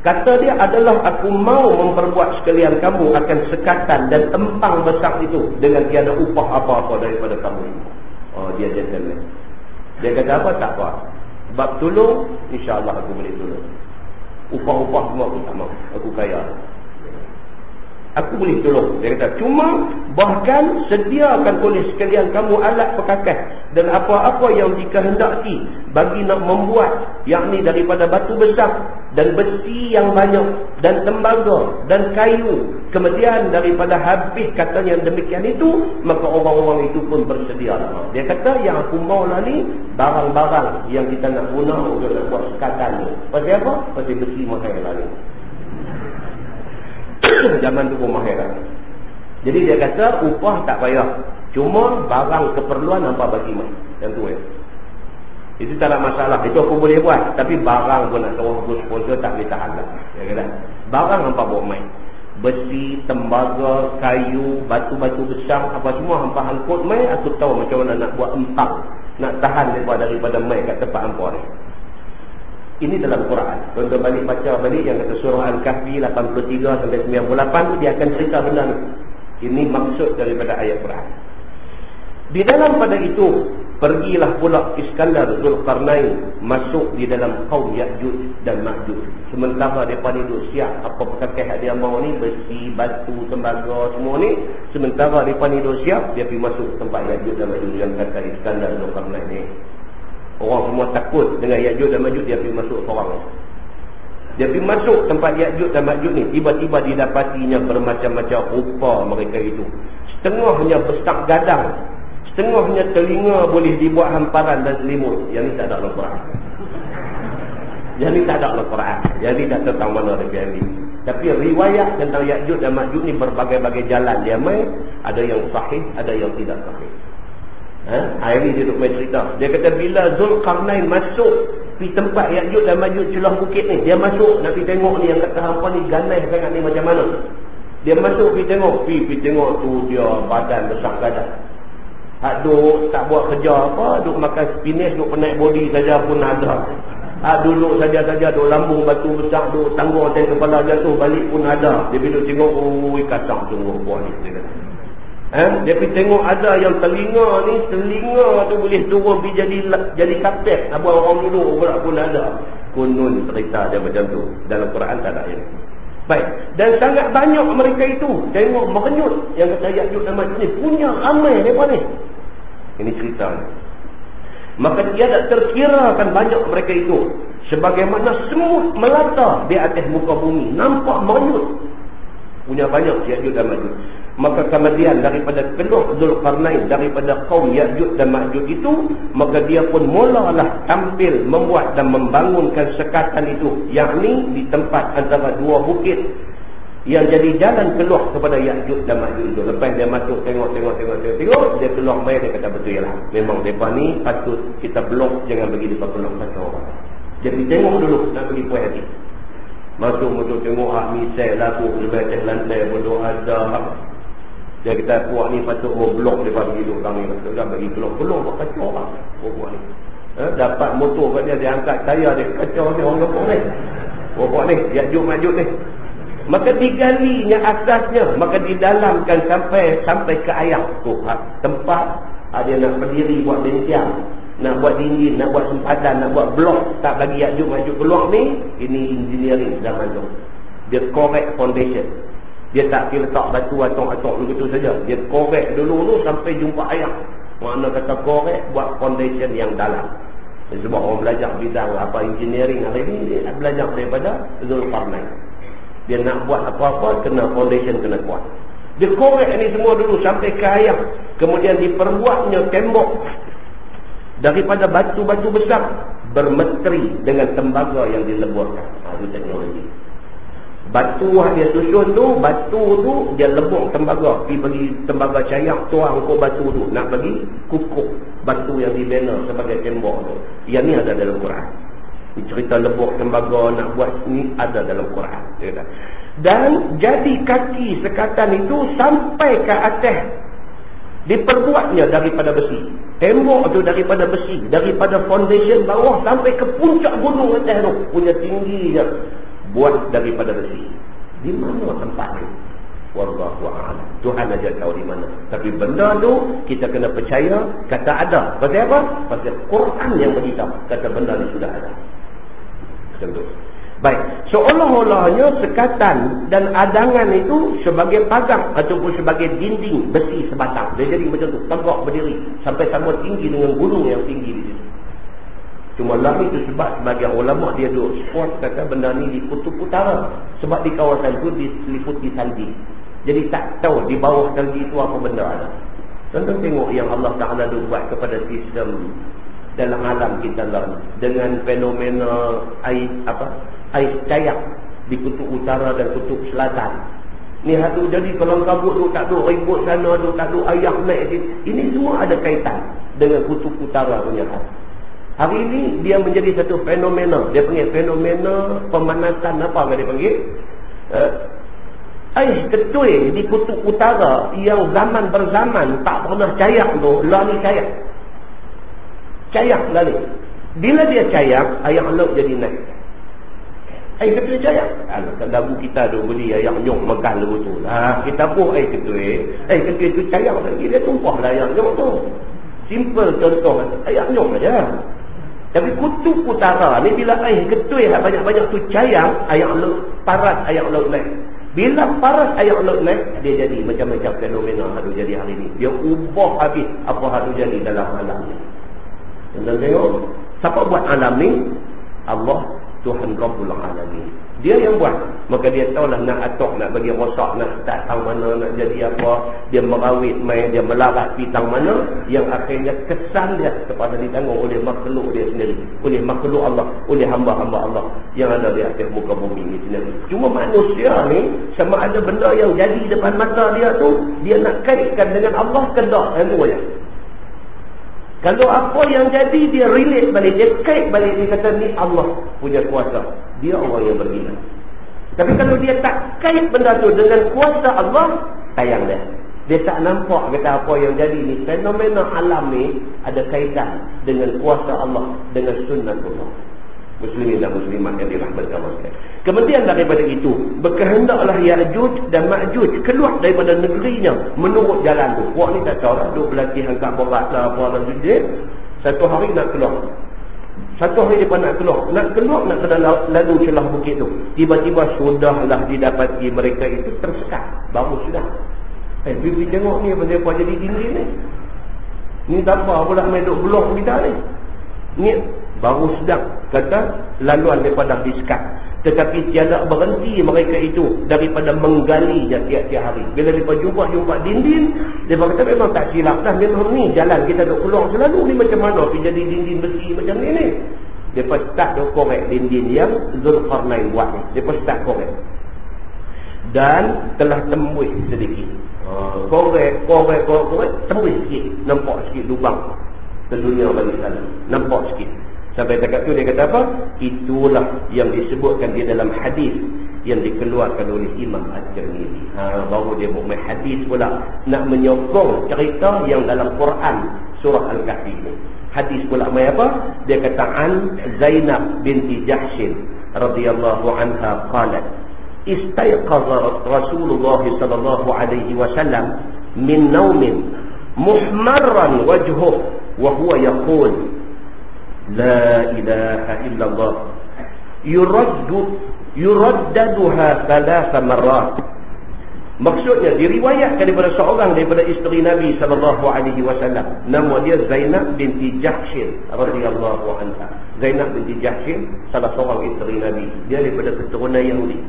kata dia adalah, aku mau memperbuat sekalian kamu akan sekatan dan empang besar itu dengan tiada upah apa-apa daripada kamu. Oh, dia gentleman. Dia kata apa? Tak apa. Bab tolong, insya-Allah aku boleh tolong. Upah-upah semua aku tak mau. Aku kaya. Aku boleh tolong. Dia kata, cuma bahkan sediakan oleh sekalian kamu alat perkakas dan apa-apa yang dikehendaki bagi nak membuat, yakni daripada batu besar dan besi yang banyak dan tembaga dan kayu. Kemudian daripada habis katanya demikian itu, maka orang-orang itu pun bersedia. Dia kata, yang aku maulah ni barang-barang yang kita nak guna untuk nak buat sekatan ni. Pasal apa? Pasal besi mahal lah ni. Zaman tu pun mahal lah. Jadi dia kata, upah tak payah, cuma barang keperluan hampa bagi mai. Yang tu ya. Itu tak ada masalah. Itu aku boleh buat. Tapi barang pun nak tahu aku sponsor tak boleh tahan lah. Dia kata, barang hampa bawa mai. Besi, tembaga, kayu, batu-batu besar, apa semua hampa angkut mai. Aku tahu macam mana nak buat empang, nak tahan daripada mai kat tempat hampa ni. Ini dalam Quran. Tuan-tuan balik baca balik yang kata surah Al-Kahfi 83 sampai 98 tu, dia akan cerita benda ni. Ini maksud daripada ayat Quran. Di dalam pada itu, pergilah pula Iskandar Zulkarnain masuk di dalam kaum Ya'juj dan Ma'juj. Sementara mereka ni duk siap apa perkakas dia mau ni, besi, batu, tembaga semua ni. Sementara mereka ni duk siap, dia pergi masuk tempat Ya'juj dan Ma'juj yang kata Iskandar Zulkarnain ni. Orang semua takut dengan Ya'juj dan Ma'juj, dia pergi masuk seorang. Dia pergi masuk tempat Ya'juj dan Ma'juj ni. Tiba-tiba didapatinya bermacam-macam rupa mereka itu. Setengahnya besar gadang, setengahnya telinga boleh dibuat hamparan dan selimut. Yang ni tak ada dalam Quran. Yang ni tak ada dalam Quran. Yang ni tak tahu mana dia ni. Tapi riwayat tentang Ya'juj dan Ma'juj ni berbagai-bagai jalan dia main. Ada yang sahih, ada yang tidak sahih. Hari ni dia duduk main cerita. Dia kata bila Zulkarnain masuk pergi tempat Ya'juj dan Ma'juj celah bukit ni, dia masuk nak pergi tengok ni yang kata hampa ni ganas sangat ni macam mana. Dia masuk pergi tengok tu dia badan besar gadah. Duk tak buat kerja apa, duk makan spinach, duk penat body saja pun ada. Duduk saja-saja, duk lambung batu besar, duk tanggung atas kepala jatuh balik pun ada. Dia pergi tengok, oi kacang sungguh buat ni. Dia pergi tengok ada yang telinga tu boleh turun pergi jadi kapten. Apa orang duduk pun ada. Kunun cerita dia macam tu. Dalam Quran tak ada ini. Baik. Dan sangat banyak mereka itu. Tengok merenyut. Yang kata Ya'juj dan Ma'juj ni punya ramai mereka ni. Ini cerita ni. Maka dia tak terkirakan banyak mereka itu. Sebagaimana semut melata di atas muka bumi. Nampak merenyut. Punya banyak Ya'juj dan Ma'juj. Maka kemudian daripada keluar Zulkarnain daripada kaum Ya'juj dan Ma'juj itu, maka dia pun mulalah tampil membuat dan membangunkan sekatan itu, yakni di tempat antara dua bukit yang jadi jalan keluar kepada Ya'juj dan Ma'juj itu. Lepas dia masuk tengok, dia keluar main, dia kata betul lah, memang mereka ni patut kita blok, jangan bagi mereka blok kata orang. Jadi tengok dulu, nak bagi puas hati. Masuk tengok misal lah tu, lepas lantai bodoh ada. Dia kata puak ni patut mau blok dia bagi duduk kami. Dia bagi blok buat kacau lah puak ni. Dapat motor kat dia angkat tayar dia kacau dia orang kampung ni. Puak ni Ya'juj Ma'juj ni. Maka digalinya asasnya, maka didalamkan sampai ke air tu. Tempat dia nak berdiri buat bentiang, nak buat dinding, nak buat sempadan, nak buat blok, tak bagi Ya'juj Ma'juj keluar ni. Ini engineering zaman tu. Dia correct foundation. Dia tak kira letak batu atok-atok begitu saja. Dia korek dulu tu sampai jumpa air. Mana kata korek, buat foundation yang dalam. Sebab orang belajar bidang apa engineering hari ni, dia nak belajar daripada Zulkarnain. Dia nak buat apa-apa, kena foundation, kena kuat. Dia korek ni semua dulu sampai ke air. Kemudian diperbuatnya tembok daripada batu-batu besar bermeteri dengan tembaga yang dileburkan. Itu teknologi. Batu dia susun tu, batu tu dia lebur tembaga, pergi bagi tembaga cayak, tuang ke batu tu, nak bagi kukuh batu yang dibina sebagai tembok tu. Yang ni ada dalam Quran. Ni cerita lebok tembaga nak buat ni ada dalam Quran. Dan jadi kaki sekatan itu sampai ke atas, diperbuatnya daripada besi. Tembok tu daripada besi, daripada foundation bawah sampai ke puncak gunung atas tu, punya tingginya buat daripada besi. Di mana tempatnya? Wallahu a'lam. Tuhan aja tahu di mana. Tapi benda tu kita kena percaya, kata ada. Pasal apa? Pasal Quran yang beritahu kata benda ni sudah ada. Tentu. Baik, seolah-olahnya sekatan dan adangan itu sebagai pagang ataupun sebagai dinding besi sebatang. Dia jadi macam tu, tegak berdiri sampai sama tinggi dengan gunung yang tinggi di situ. Cuma lah itu sebab sebagian ulama dia duk sport kata benda ni di kutub utara, sebab di kawasan itu diseliputi salji. Jadi tak tahu di bawah salji itu apa benda ada. Tonton tengok yang Allah Ta'ala buat kepada sistem dalam alam kita lah, dengan fenomena air cair di kutub utara dan kutub selatan. Ni hatu jadi kalau kabut tu tak ada ribut sana tu, tak ada air naik. Ini semua ada kaitan dengan kutub utara punya hal. Hari ini dia menjadi satu fenomena. Dia panggil fenomena pemanasan apa dia panggil? Air ketui di kutub utara yang zaman berzaman tak pernah cair tu, lah ni cair. Cair lah ni. Bila dia cair, air laut jadi naik. Air ketui cair. Kalau lagu kita tu beli air nyok makan lagu tu lah. Kita pun air ketui tu cair lagi. Dia tumpah lah air nyok tu. Simple contoh, air nyok saja. Tapi kutub utara ni bila air ketui banyak-banyak tu cair, air laut paras, air laut naik. Bila paras air laut naik, dia jadi macam-macam fenomena hadu jadi hari ni. Dia ubah habis apa hadu jadi dalam alam ni. Anda tengok, siapa buat alam ni? Allah, Tuhan Rabbul Alamin. Dia yang buat. Maka dia tahulah nak atok, nak bagi rosak, nak start tang mana, nak jadi apa. Dia merawit main, dia melarat pitang mana, yang akhirnya kesan dia kepada ditanggung oleh makhluk dia sendiri, oleh makhluk Allah, oleh hamba-hamba Allah yang ada di atas muka bumi ini sendiri. Cuma manusia ni, sama ada benda yang jadi depan mata dia tu, dia nak kaitkan dengan Allah ke tak, yang tu aja. Kalau apa yang jadi dia relate balik, dia kait balik, dia kata ni Allah punya kuasa, dia orang yang bergila. Tapi kalau dia tak kait benda tu dengan kuasa Allah, tayang dia. Dia tak nampak kata apa yang jadi ni, fenomena alam ni ada kaitan dengan kuasa Allah, dengan sunnatullah. Muslimin dan muslimat yang dirahmati Allah sekalian. Kemudian daripada itu, berkehendaklah Ya'juj dan Ma'juj keluar daripada negerinya menurut jalan tu. Wah ni tak tahu lah, duk berlatih angkat berat lah apa lah dia. Satu hari nak keluar. Satu hari dia nak keluar nak kena lalu celah bukit tu. Tiba-tiba sudahlah didapati mereka itu tersekat. Baru sudah. Bibi tengok ni apa jadi dinding ni. Ni tak apa pula main duk blok kita ni. Ni baru sedang kata laluan daripada disekat. Tetapi tiada berhenti mereka itu daripada menggalinya tiap-tiap hari. Bila mereka jumpa dinding, dia kata memang tak silap dah, memang ni jalan kita duk keluar selalu ni, macam mana pergi jadi dinding besi macam ni. Dia start duk korek dinding yang Zulkarnain buat ni. Dia start korek. Dan telah tembus sedikit. Korek, tembus sikit. Nampak sikit lubang ke dunia bagi sana. Nampak sikit. Sampai dekat tu dia kata apa? Itulah yang disebutkan di dalam hadis yang dikeluarkan oleh Imam At-Tirmidzi. Baru dia buat hadis pula nak menyokong cerita yang dalam Quran surah Al-Kahfi ni. Hadis pula mai apa? Dia kata an Zainab binti Jahsy radhiyallahu anha qalat istayqaza Rasulullah sallallahu alaihi wasallam min naumin muhmarran wajhuhu wa huwa yaqul La ilaha illallah yuraddaduha thalatha marrat. Maksudnya diriwayatkan daripada seorang daripada isteri Nabi SAW. Nama dia Zainab binti Jahsy radhiyallahu anha. Zainab binti Jahsy salah seorang isteri Nabi. Dia daripada keturunan Yahudi.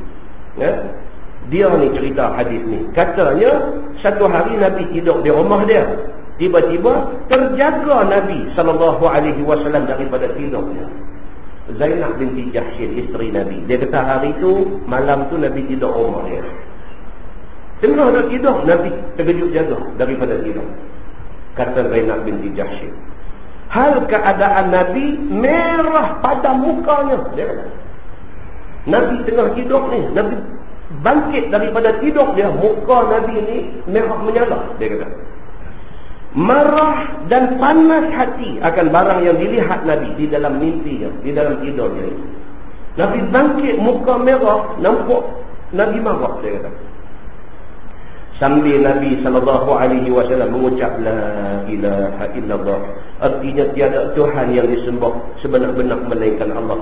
Dia ni cerita hadis ni. Katanya satu hari Nabi tidur di rumah dia. Tiba-tiba terjaga Nabi SAW daripada tidurnya. Zainab binti Jahsy, isteri Nabi. Dia kata hari tu, malam tu Nabi tidur rumah dia. Tengah nak tidur, Nabi terkejut jaga daripada tidur. Kata Zainab binti Jahsy, Hal keadaan Nabi merah pada mukanya. Dia kata, Nabi tengah tidur ni, Nabi bangkit daripada tidur dia, muka Nabi ni merah menyala. Dia kata, marah dan panas hati akan barang yang dilihat Nabi di dalam mimpinya, di dalam tidurnya. Nabi bangkit, muka merah, nampak Nabi marah. Dia kata, sambil Nabi SAW mengucap la ilaha illallah, artinya tiada Tuhan yang disembah sebenar-benar melainkan Allah,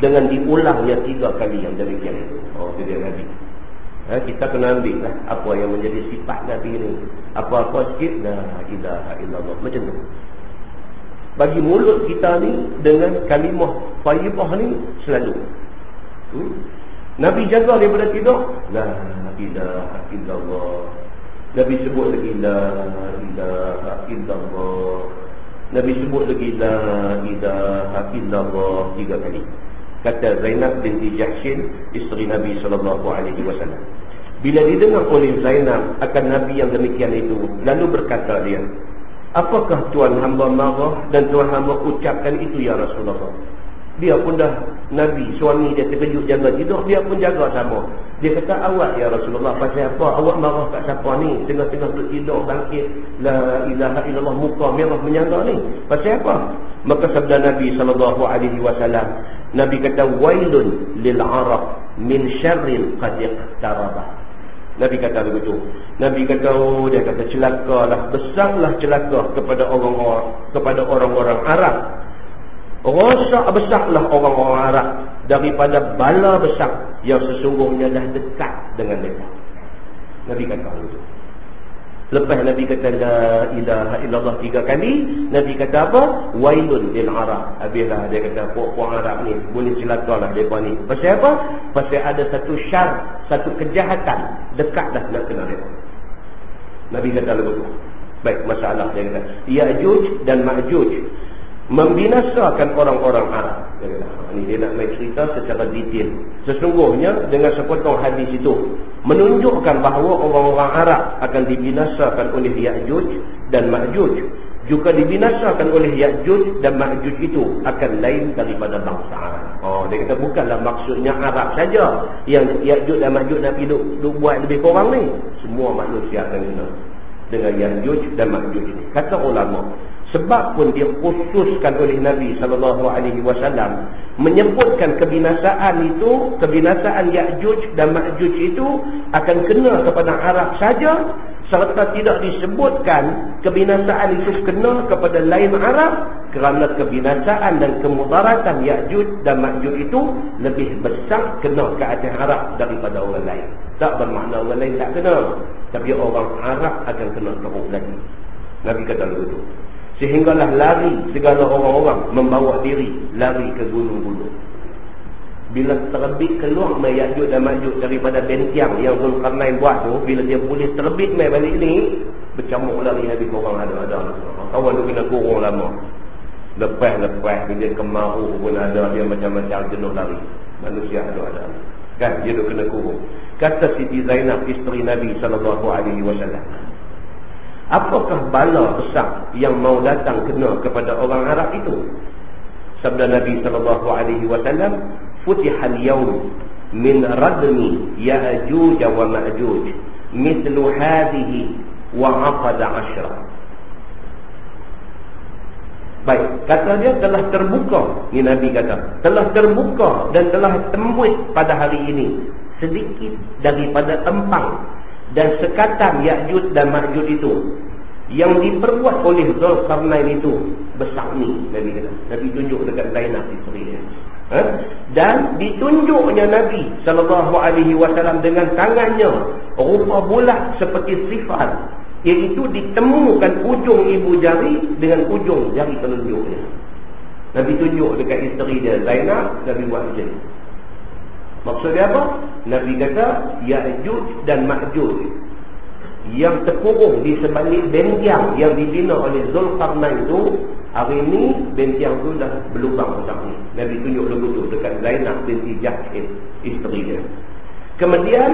dengan diulangnya 3 kali yang demikian itu. Oh, itu dia Nabi. Kita kena ambil lah apa yang menjadi sifat Nabi ini. Apa-apa sikit la ilaha illallah, macam tu. Bagi mulut kita ni dengan kalimah thayyibah ni selalu. Nabi jaga daripada tidur, la ilaha illallah. Nabi sebut lagi la ilaha illallah. Nabi sebut lagi la ilaha illallah 3 kali. Kata Zainab binti Jahshin, isteri Nabi SAW. Bila didengar oleh Zainab akan Nabi yang demikian itu, lalu berkata dia, apakah Tuan hamba marah dan Tuan hamba ucapkan itu ya Rasulullah? Dia pun dah Nabi, suami dia terkejut jaga tidur, dia pun jaga sama. Dia kata, awak ya Rasulullah, pasal apa? Awak marah kat siapa ni? Tengah-tengah duduk tidur, bangkit, la ilaha illallah, muka merah menyala ni. Pasal apa? Maka sabda Nabi SAW, Nabi kata, wailun lil Arab min syarrin qad iqtarabah. Nabi kata begitu. Nabi kata, oh, dia kata, celakalah, besarlah celaka kepada orang-orang Arab. Rosak besarlah orang-orang Arab daripada bala besar yang sesungguhnya dah dekat dengan mereka. Nabi kata begitu. Lepas Nabi kata la ilaha illallah 3 kali, Nabi kata apa? Wailun lil Arab. Habislah dia kata, puak-puak Arab ni boleh celakalah mereka ni. Pasal apa? Pasal ada satu syar, satu kejahatan dekat dah nak kena mereka. Nabi kata begitu. Baik, masalah dia kata, Ya'juj dan Ma'juj membinasakan orang-orang Arab. Ini dia nak main cerita secara detail. Sesungguhnya dengan sepotong hadis itu menunjukkan bahawa orang-orang Arab akan dibinasakan oleh Ya'juj dan Ma'juj. Juga dibinasakan oleh Ya'juj dan Ma'juj itu akan lain daripada bangsa Arab. Oh, dia kata bukanlah maksudnya Arab saja yang Ya'juj dan Ma'juj Nabi duk buat lebih kurang ni. Semua manusia akan kena dengan Ya'juj dan Ma'juj ini. Kata ulama, sebab pun dia khususkan oleh Nabi SAW menyebutkan kebinasaan itu, kebinasaan Ya'juj dan Ma'juj itu akan kena kepada Arab saja, serta tidak disebutkan kebinasaan itu kena kepada lain Arab, kerana kebinasaan dan kemudaratan Ya'juj dan Ma'juj itu lebih besar kena ke atas Arab daripada orang lain. Tak bermakna orang lain tak kena, tapi orang Arab akan kena teruk lagi. Nabi kata begitu. Sehinggalah lari segala orang-orang membawa diri lari ke gunung-gunung. Bila terbit keluar mai Ya'juj dan Ma'juj daripada bentiang yang Zulkarnain buat tu, bila dia boleh terbit mai balik ni, bercamuk lari habis orang ada. Kawan tu kena kurung lama. Lepas dia kemarau pun ada, dia macam-macam jenuh lari. Manusia ada. Kan dia tu kena kurung. Kata Siti Zainab, isteri Nabi SAW, apakah bala besar yang mau datang kena kepada orang Arab itu? Sabda Nabi SAW, futihal yawm min radmi Ya'juj wa Ma'juj mithlu hadhihi wa aqada 10. Baik, kata dia telah terbuka, ni Nabi kata, telah terbuka dan telah tembus pada hari ini sedikit daripada empang dan sekatan Ya'juj dan Ma'juj itu yang diperbuat oleh Zulkarnain itu besar ni. Nabi kata, Nabi tunjuk dekat Zainab isteri dia. Dan ditunjuknya Nabi SAW dengan tangannya rupa bulat seperti sifar, iaitu ditemukan ujung ibu jari dengan ujung jari telunjuknya. Nabi tunjuk dekat isteri dia Zainab, Nabi buat macam ni. Maksud dia apa? Nabi kata Ya'juj dan Ma'juj yang terkurung di sebalik bentiang yang dibina oleh Zulkarnain itu, hari ini bentiang itu dah berlubang besar ni. Nabi tunjuk lagu tu dekat Zainab binti Jahshin, isteri dia. Kemudian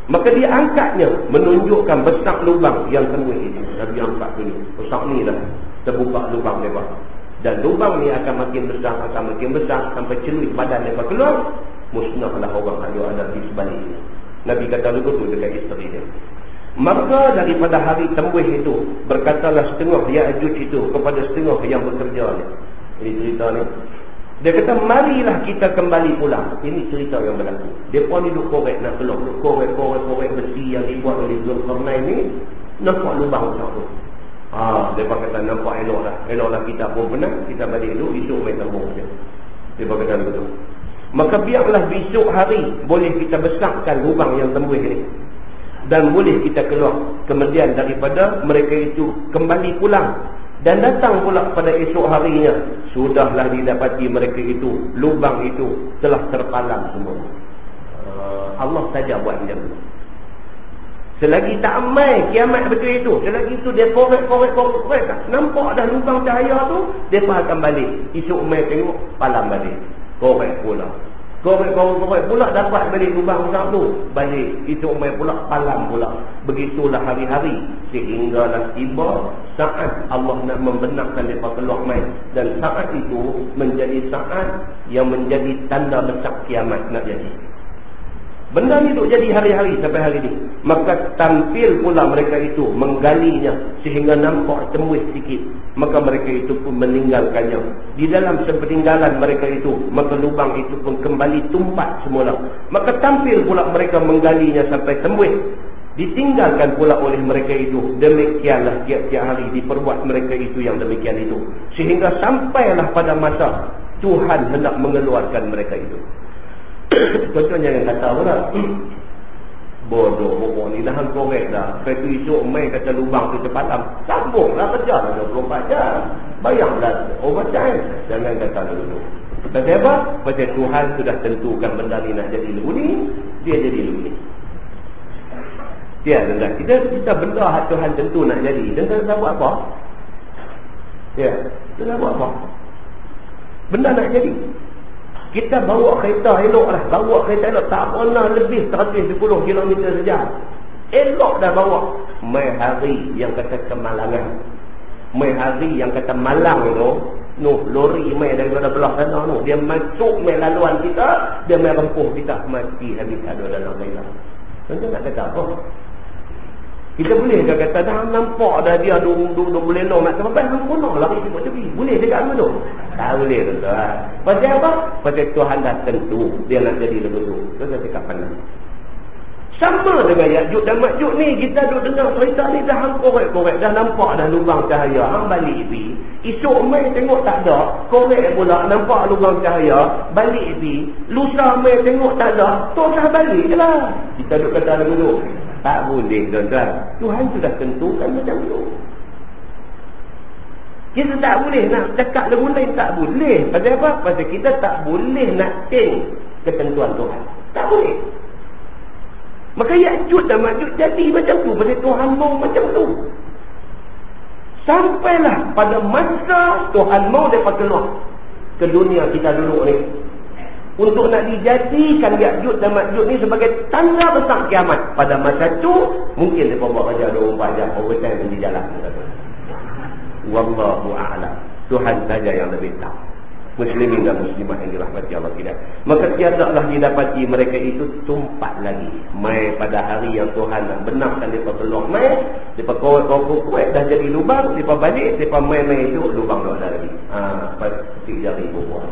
maka dia angkatnya menunjukkan besar lubang yang tengah itu. Nabi angkat tu ni, besar ni dah. terbuka lubang mereka. Dan lubang ni akan makin besar sampai celup badan mereka keluar. Musnahlah orang ada di sebaliknya. Nabi kata begitu dekat isteri dia. Maka daripada hari tembus itu, berkatalah setengah Ya'juj itu kepada setengah yang bekerja ni. Ini cerita ni. Dia kata, marilah kita kembali pulang. Ini cerita yang berlaku. Dia pun duduk korek nak keluar. Duduk korek besi yang dibuat oleh Zulkarnain ni. Nampak lubang besar tu. Dia kata nampak eloklah kita pun penat. Kita balik dulu, esok main sambung je. Dia kata begitu. Maka biarlah besok hari boleh kita besarkan lubang yang tembus ni. Dan boleh kita keluar. Kemudian daripada mereka itu kembali pulang. Dan datang pula pada esok harinya, sudahlah didapati mereka itu, lubang itu telah terpalang semua. Allah saja buat macam tu. Selagi tak amai kiamat betul itu, selagi itu dia korek, nampak dah lubang cahaya tu, dia akan balik. Esok mai tengok, palang balik. Korek pula dapat balik lubang besar tu, balik. Esok mai pula palang pula. Begitulah hari-hari sehinggalah tiba saat Allah nak membenarkan mereka keluar mai. Dan saat itu menjadi saat yang menjadi tanda besar kiamat nak jadi. Benda ni duk jadi hari-hari sampai hari ni. Maka tampil pula mereka itu menggalinya sehingga nampak tembus sikit. Maka mereka itu pun meninggalkannya. Di dalam sepeninggalan mereka itu, maka lubang itu pun kembali tumpat semula. Maka tampil pula mereka menggalinya sampai tembus. Ditinggalkan pula oleh mereka itu. Demikianlah tiap-tiap hari diperbuat mereka itu yang demikian itu. Sehingga sampailah pada masa Tuhan hendak mengeluarkan mereka itu. Contohnya yang kata pula, bodoh pokok ni dah korek dah. Lepas tu esok mai kata lubang tu terpalam, sambunglah kerja lah 24 jam. Bayanglah overtime. Jangan kata dulu. Pasal apa? Pasal Tuhan sudah tentukan benda ni nak jadi lagu ni, dia jadi lagu ni. Ya, tuan-tuan, kita benda hak Tuhan tentu nak jadi. Dan kita buat apa? Ya, kita buat apa? Benda nak jadi. Kita bawa kereta elok dah. Bawa kereta elok. Tak pernah lebih 110 km sejam. Elok dah bawa. Mai hari yang kata kemalangan. Mai hari yang kata malang tu. Lori mai daripada belah sana tu. Dia masuk mai laluan kita. Dia mai rempuh kita. Mati habis ada dalam kereta. Macam nak kata apa? Kita boleh ke kata dah nampak dah dia boleh nak sampai hampunah lari semua tepi. Boleh dekat mana tu? Tak boleh tuan. Pasal apa? Pasal Tuhan dah tentu dia nak jadi begitu. Tu saya cakap pandai. Sama dengan Ya'juj dan Ma'juj ni, kita duk dengar cerita ni dah korek, dah nampak dah lubang cahaya, hang balik pi. Esok mai tengok tak ada, korek pula nampak lubang cahaya, balik pi. Lusa mai tengok tak ada, tosah baliklah. Kita duk kata dulu. Tak boleh tuan-tuan. Tuhan sudah tentukan macam tu. Kita tak boleh nak cakap lagu lain, tak boleh. Pasal apa? Pasal kita tak boleh nak ting ketentuan Tuhan. Tak boleh. Maka Ya'juj dan Ma'juj jadi macam tu. Pasal Tuhan mau macam tu. Sampailah pada masa Tuhan mau mereka keluar ke dunia kita duduk ni. Untuk nak dijadikan Ya'juj dan Ma'juj ni sebagai tanda besar kiamat. Pada masa tu mungkin mereka buat kerja 24 jam overtime di jalan. Wallahu a'lam. Tuhan saja yang lebih tahu. Muslimin dan muslimat yang dirahmati Allah tidak. Maka tiadalah didapati mereka itu tumpat lagi. Mai pada hari yang Tuhan nak benarkan mereka keluar mai, mereka kuat dah jadi lubang, mereka balik, mereka mai itu lubang dah lagi. Petik jari buah.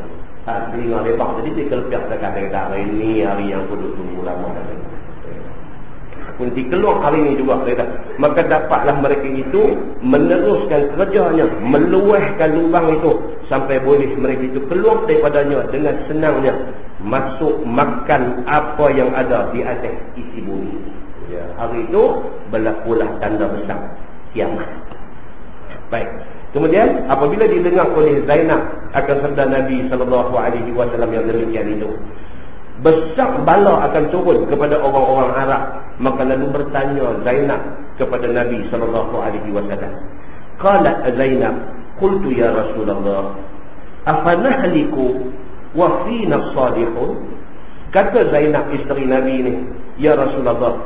Telinga lebar tadi dia kelpiak dekat hari ni hari yang aku duk tunggu lama dah. Kunci keluar hari ini juga kata. Maka dapatlah mereka itu meneruskan kerjanya, meluahkan lubang itu sampai boleh mereka itu keluar daripadanya dengan senangnya, masuk makan apa yang ada di atas isi bumi. Ya, hari itu berlakulah tanda besar kiamat. Baik. Kemudian apabila didengar oleh Zainab akan sabda Nabi SAW yang demikian itu, besar bala akan turun kepada orang-orang Arab. Maka lalu bertanya Zainab kepada Nabi SAW. Qalat Zainab, qultu ya Rasulullah, afanahliku wa fina as-salihun? Kata Zainab isteri Nabi ini, ya Rasulullah,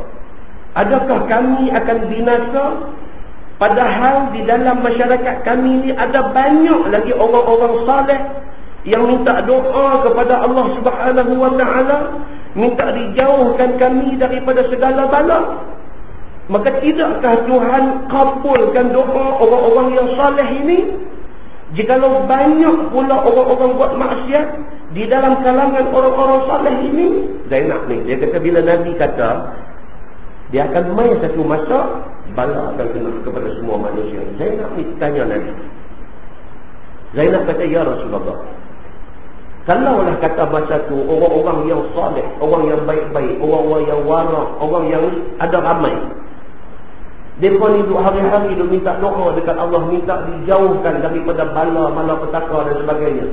adakah kami akan binasa Padahal di dalam masyarakat kami ni ada banyak lagi orang-orang saleh yang minta doa kepada Allah Subhanahu wa taala, minta dijauhkan kami daripada segala bala. Maka tidakkah Tuhan kabulkan doa orang-orang yang saleh ini? Jikalau banyak pula orang-orang buat maksiat di dalam kalangan orang-orang saleh ini. Zainab ni, dia kata bila Nabi kata dia akan main satu masa bala akan kena kepada semua manusia. Zainab ni tanya Nabi. Zainab kata, ya Rasulullah, kalaulah kata masa tu orang-orang yang saleh, orang yang baik-baik, orang-orang yang warak, orang yang ada ramai, mereka ni duk hari-hari duk minta doa dekat Allah, minta dijauhkan daripada bala, malapetaka dan sebagainya.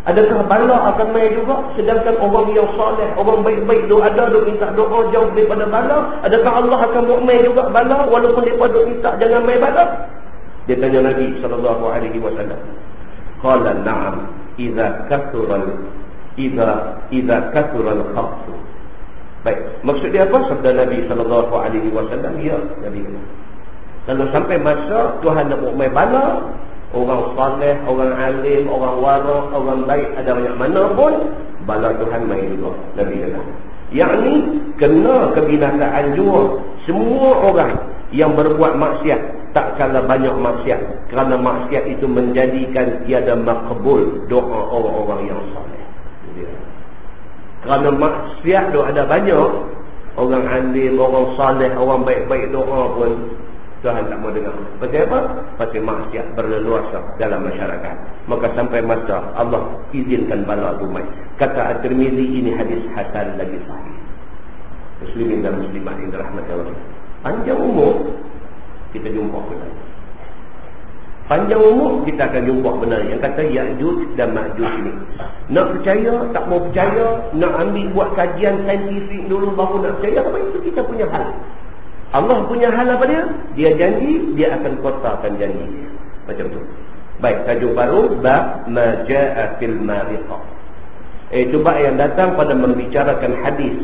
Adakah bala akan main juga? Sedangkan orang yang saleh, orang baik-baik duk ada, duk minta doa jauh daripada bala. Adakah Allah akan buat main juga bala walaupun mereka duk minta jangan main bala? Dia tanya Nabi SAW. Qala na'am idza kathura al-khabth. Baik, maksud dia apa? Sabda Nabi SAW, ya, Nabi kata, kalau sampai masa Tuhan nak buat main bala, orang saleh, orang alim, orang warak, orang baik, ada banyak mana pun bala Tuhan main juga, Nabi kata. Yakni kena kebinasaan juga semua orang yang berbuat maksiat, tak kala banyak maksiat, kerana maksiat itu menjadikan tiada makbul doa orang-orang yang saleh. Kerana maksiat tu ada banyak, orang alim, orang saleh, orang baik-baik doa pun Tuhan tak mau dengar. Pasal apa? Pasal maksiat berleluasa dalam masyarakat. Maka sampai masa Allah izinkan bala tu mai. Kata At-Tirmizi, ini hadis hasan lagi sahih. Muslimin dan muslimat yang dirahmati Allah. Panjang umur kita jumpa benar. Panjang umur kita akan jumpa benar yang kata Ya'juj dan Ma'juj ini. Nak percaya, tak mau percaya, nak ambil buat kajian saintifik dulu baru nak percaya, apa itu kita punya hal. Allah punya hal apa dia? Dia janji, dia akan kotakan janji dia. Macam tu. Baik, tajuk baru bab ma jaa fil mariqah. Itu bab yang datang pada membicarakan hadis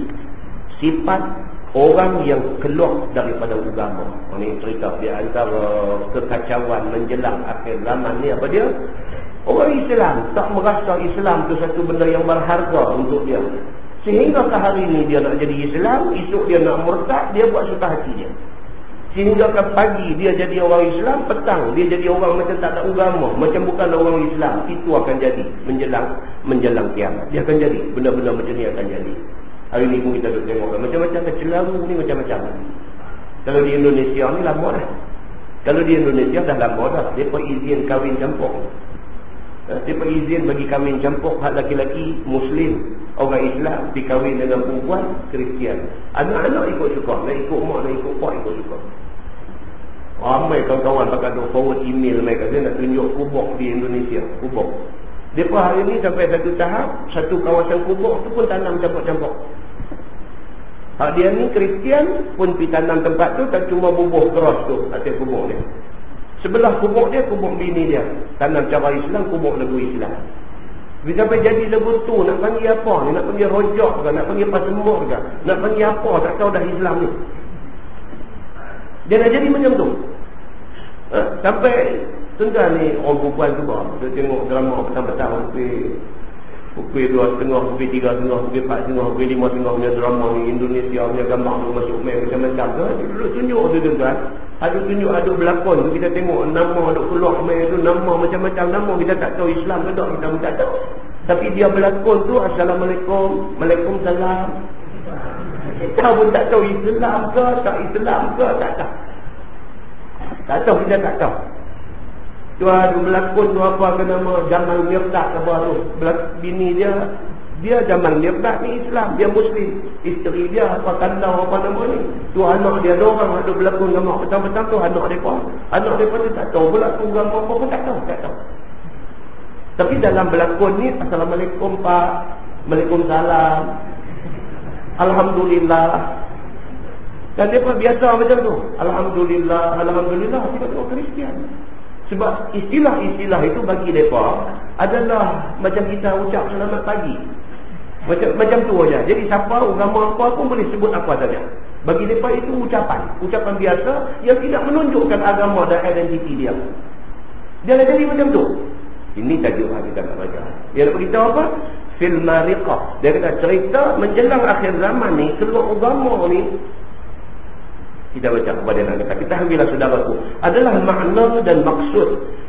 sifat orang yang keluar daripada agama. Ini cerita di antara kekacauan menjelang akhir zaman ni apa dia? Orang Islam tak merasa Islam tu satu benda yang berharga untuk dia. Sehingga ke hari ni dia nak jadi Islam, esok dia nak murtad, dia buat suka hati dia. Sehingga ke pagi dia jadi orang Islam, petang dia jadi orang macam tak ada agama, macam bukan orang Islam. Itu akan jadi menjelang kiamat. Dia akan jadi, benda-benda macam ni akan jadi. Hari ni pun kita duduk tengok macam-macam kecelaru ni macam-macam. Kalau di Indonesia ni lama dah. Kalau di Indonesia dah lama dah. Mereka izin kahwin campur. Mereka izin bagi kahwin campur hak laki-laki Muslim, orang Islam dikahwin dengan perempuan Kristian. Anak-anak ikut suka, nak ikut mak, nak ikut pak ikut suka. Ramai kawan-kawan pakai forward email mereka, dia nak tunjuk kubur di Indonesia, kubur. Mereka hari ni sampai satu tahap, satu kawasan kubur tu pun tanam campur-campur. Hak dia ni Kristian pun pergi tanam tempat tu, tak cuma bubuh keras tu atas kubur dia. Sebelah kubur dia, kubur bini dia. Tanam cara Islam, kubur lagu Islam. Bila sampai jadi lagu tu, nak panggil apa ni? Nak panggil rojak ke? Nak panggil pasemur ke? Nak panggil apa? Tak tahu dah Islam ni. Dia nak jadi macam tu. Sampai tuan-tuan ni orang perempuan tu dia tengok drama petang-petang pukul 2.30, pukul 3.30, pukul 4.30, pukul 5.30 punya drama ni, Indonesia punya gambar tu masuk main macam-macam tu. Dia tunjuk tu tuan-tuan. Ada tunjuk, ada berlakon tu, kita tengok nama ada keluar main tu, nama macam-macam nama, kita tak tahu Islam ke tak, kita tak tahu. Tapi dia berlakon tu, Assalamualaikum, Waalaikumsalam. Kita pun tak tahu Islam ke, tak Islam ke, tak tahu. Tak tahu, kita tak tahu. Tu ada berlakon tu apa ke nama, Jamal Mirdad apa tu. Bini dia Jamal Mirdad ni Islam, dia Muslim. Isteri dia apa Kandau apa nama ni. Tu anak dia, ada orang ada berlakon gambar petang-petang tu anak dia pun. Anak dia pun tak tahu pula tu gambar apa pun tak tahu. Tapi dalam berlakon ni, Assalamualaikum Pak, Waalaikumsalam, Alhamdulillah. Dan dia pun biasa macam tu. Alhamdulillah, Alhamdulillah. Kita tengok Kristian. Sebab istilah-istilah itu bagi mereka adalah macam kita ucap selamat pagi. Macam tu aja. Jadi siapa agama apa pun boleh sebut apa saja. Bagi mereka itu ucapan biasa yang tidak menunjukkan agama dan identiti dia. Dia dah jadi macam tu. Ini tajuk yang kita nak baca. Dia nak beritahu apa? Fil mariqah. Dia kata cerita menjelang akhir zaman ni, keluar agama ni. Kita baca kepada anak kita. Kita ambillah saudaraku. Adalah makna dan maksud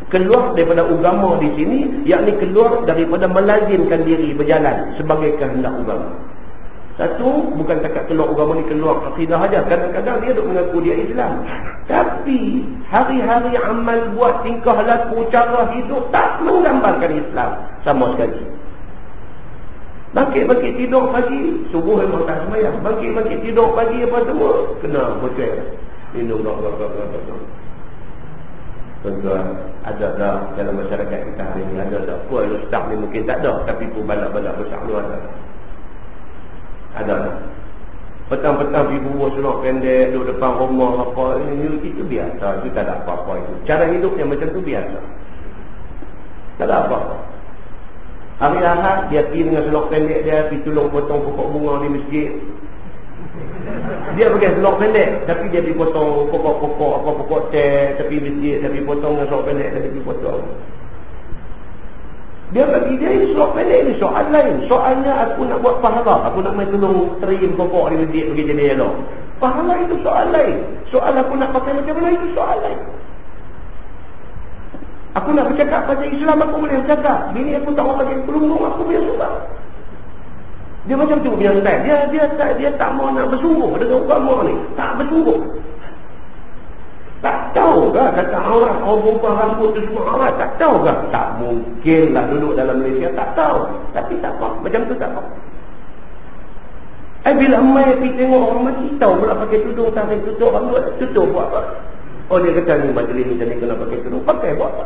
keluar daripada agama di sini, yakni keluar daripada melazimkan diri berjalan sebagai kehendak agama. Satu, bukan takat keluar agama ni keluar akidah saja. Kadang-kadang dia duk mengaku dia Islam, tapi hari-hari amal buat, tingkah laku, cara hidup tak menggambarkan Islam sama sekali. Bangkit-bangkit tidur pagi, subuh memang tak semayang. Bangkit-bangkit tidur pagi apa semua, kena hotel, minum gak-gak-gak-gak. Tuan-tuan, ada dah dalam masyarakat kita hari ini, ada dah. Puan ustaz ni mungkin tak ada, tapi pun balak-balak besar tu ada. Ada dah. Petang-petang pergi bubuh selok pendek, duduk depan rumah apa, ini itu biasa, itu tak ada apa-apa itu. Cara hidupnya macam tu biasa. Tak ada apa-apa. Hari Ahad dia pergi dengan selok pendek dia, pergi tolong potong pokok bunga di masjid. Dia pakai selok pendek, tapi dia pergi potong pokok-pokok, apa pokok teh, tepi masjid, tapi potong dengan selok pendek, dia pergi potong. Dia bagi dia ini selok pendek ni soal lain. Soalnya aku nak buat pahala, aku nak main tolong terim pokok di masjid pergi jadi elok. Pahala itu soal lain. Soal aku nak pakai macam mana itu soal lain. Aku nak bercakap pasal Islam, aku boleh bercakap. Bini aku tak mau pakai pelunggung, aku boleh sumbang. Dia macam tu punya style. Dia tak mau nak bersungguh dengan agama ni. Tak bersungguh. Tak tahu ke kata aurat, orang perempuan rambut tu semua aurat, tak tahu ke? Tak mungkinlah duduk dalam Malaysia, tak tahu. Tapi tak apa, macam tu tak apa. Bila mai pergi tengok orang mati, tahu pula pakai tudung, tarik tutup rambut, tutup buat apa? Oh, dia kata ni majlis ni jadi kena pakai tudung, pakai buat apa?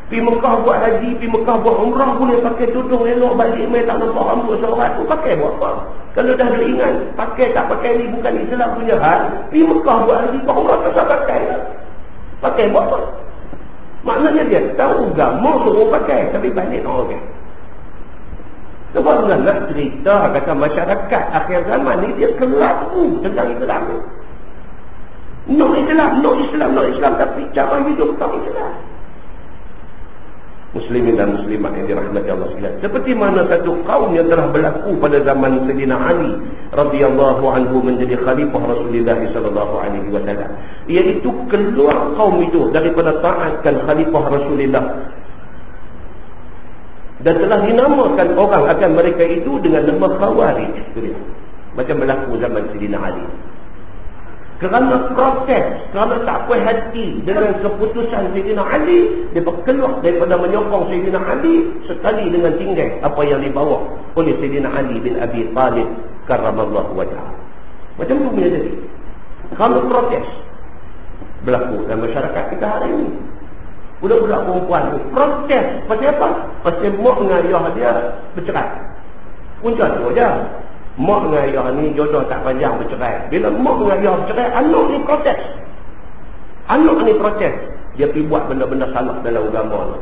Pergi Mekah buat haji, pergi Mekah buat umrah, boleh pakai tudung elok, balik mai tak nampak rambut seorang tu, pakai buat apa? Kalau dah ada ingat, pakai tak pakai ni bukan Islam punya hal. Pergi Mekah buat haji, buat umrah tak usah pakai. Pakai buat apa? Maknanya dia tahu agama suruh pakai, tapi balik tak pakai. Sebab nak cerita kata masyarakat akhir zaman ni dia kelabu tentang Islam. No Islam, tapi cara hidup tak Islam. Muslimin dan muslimat yang dirahmati Allah sekalian. Seperti mana satu kaum yang telah berlaku pada zaman Sayyidina Ali radhiyallahu anhu menjadi khalifah Rasulullah sallallahu alaihi wasallam. Iaitu keluar kaum itu daripada taatkan khalifah Rasulullah. Dan telah dinamakan orang akan mereka itu dengan nama Khawarij. Macam berlaku zaman Sayyidina Ali. Kerana protes, kerana tak puas hati dengan keputusan Sayyidina Ali, dia keluar daripada menyokong Sayyidina Ali sekali dengan tinggal apa yang dibawa oleh Sayyidina Ali bin Abi Talib karramallahu wajhah. Macam tu punya jadi. Kerana protes berlaku dalam masyarakat kita hari ini. Budak-budak perempuan tu protes. Pasal apa? Pasal mak dengan ayah dia bercerai. Punca tu aja. Mak dengan ayah ni jodoh tak panjang bercerai. Bila mak dengan ayah bercerai, anak ni protes. Anak ni protes. Dia pergi buat benda-benda salah dalam agama tu.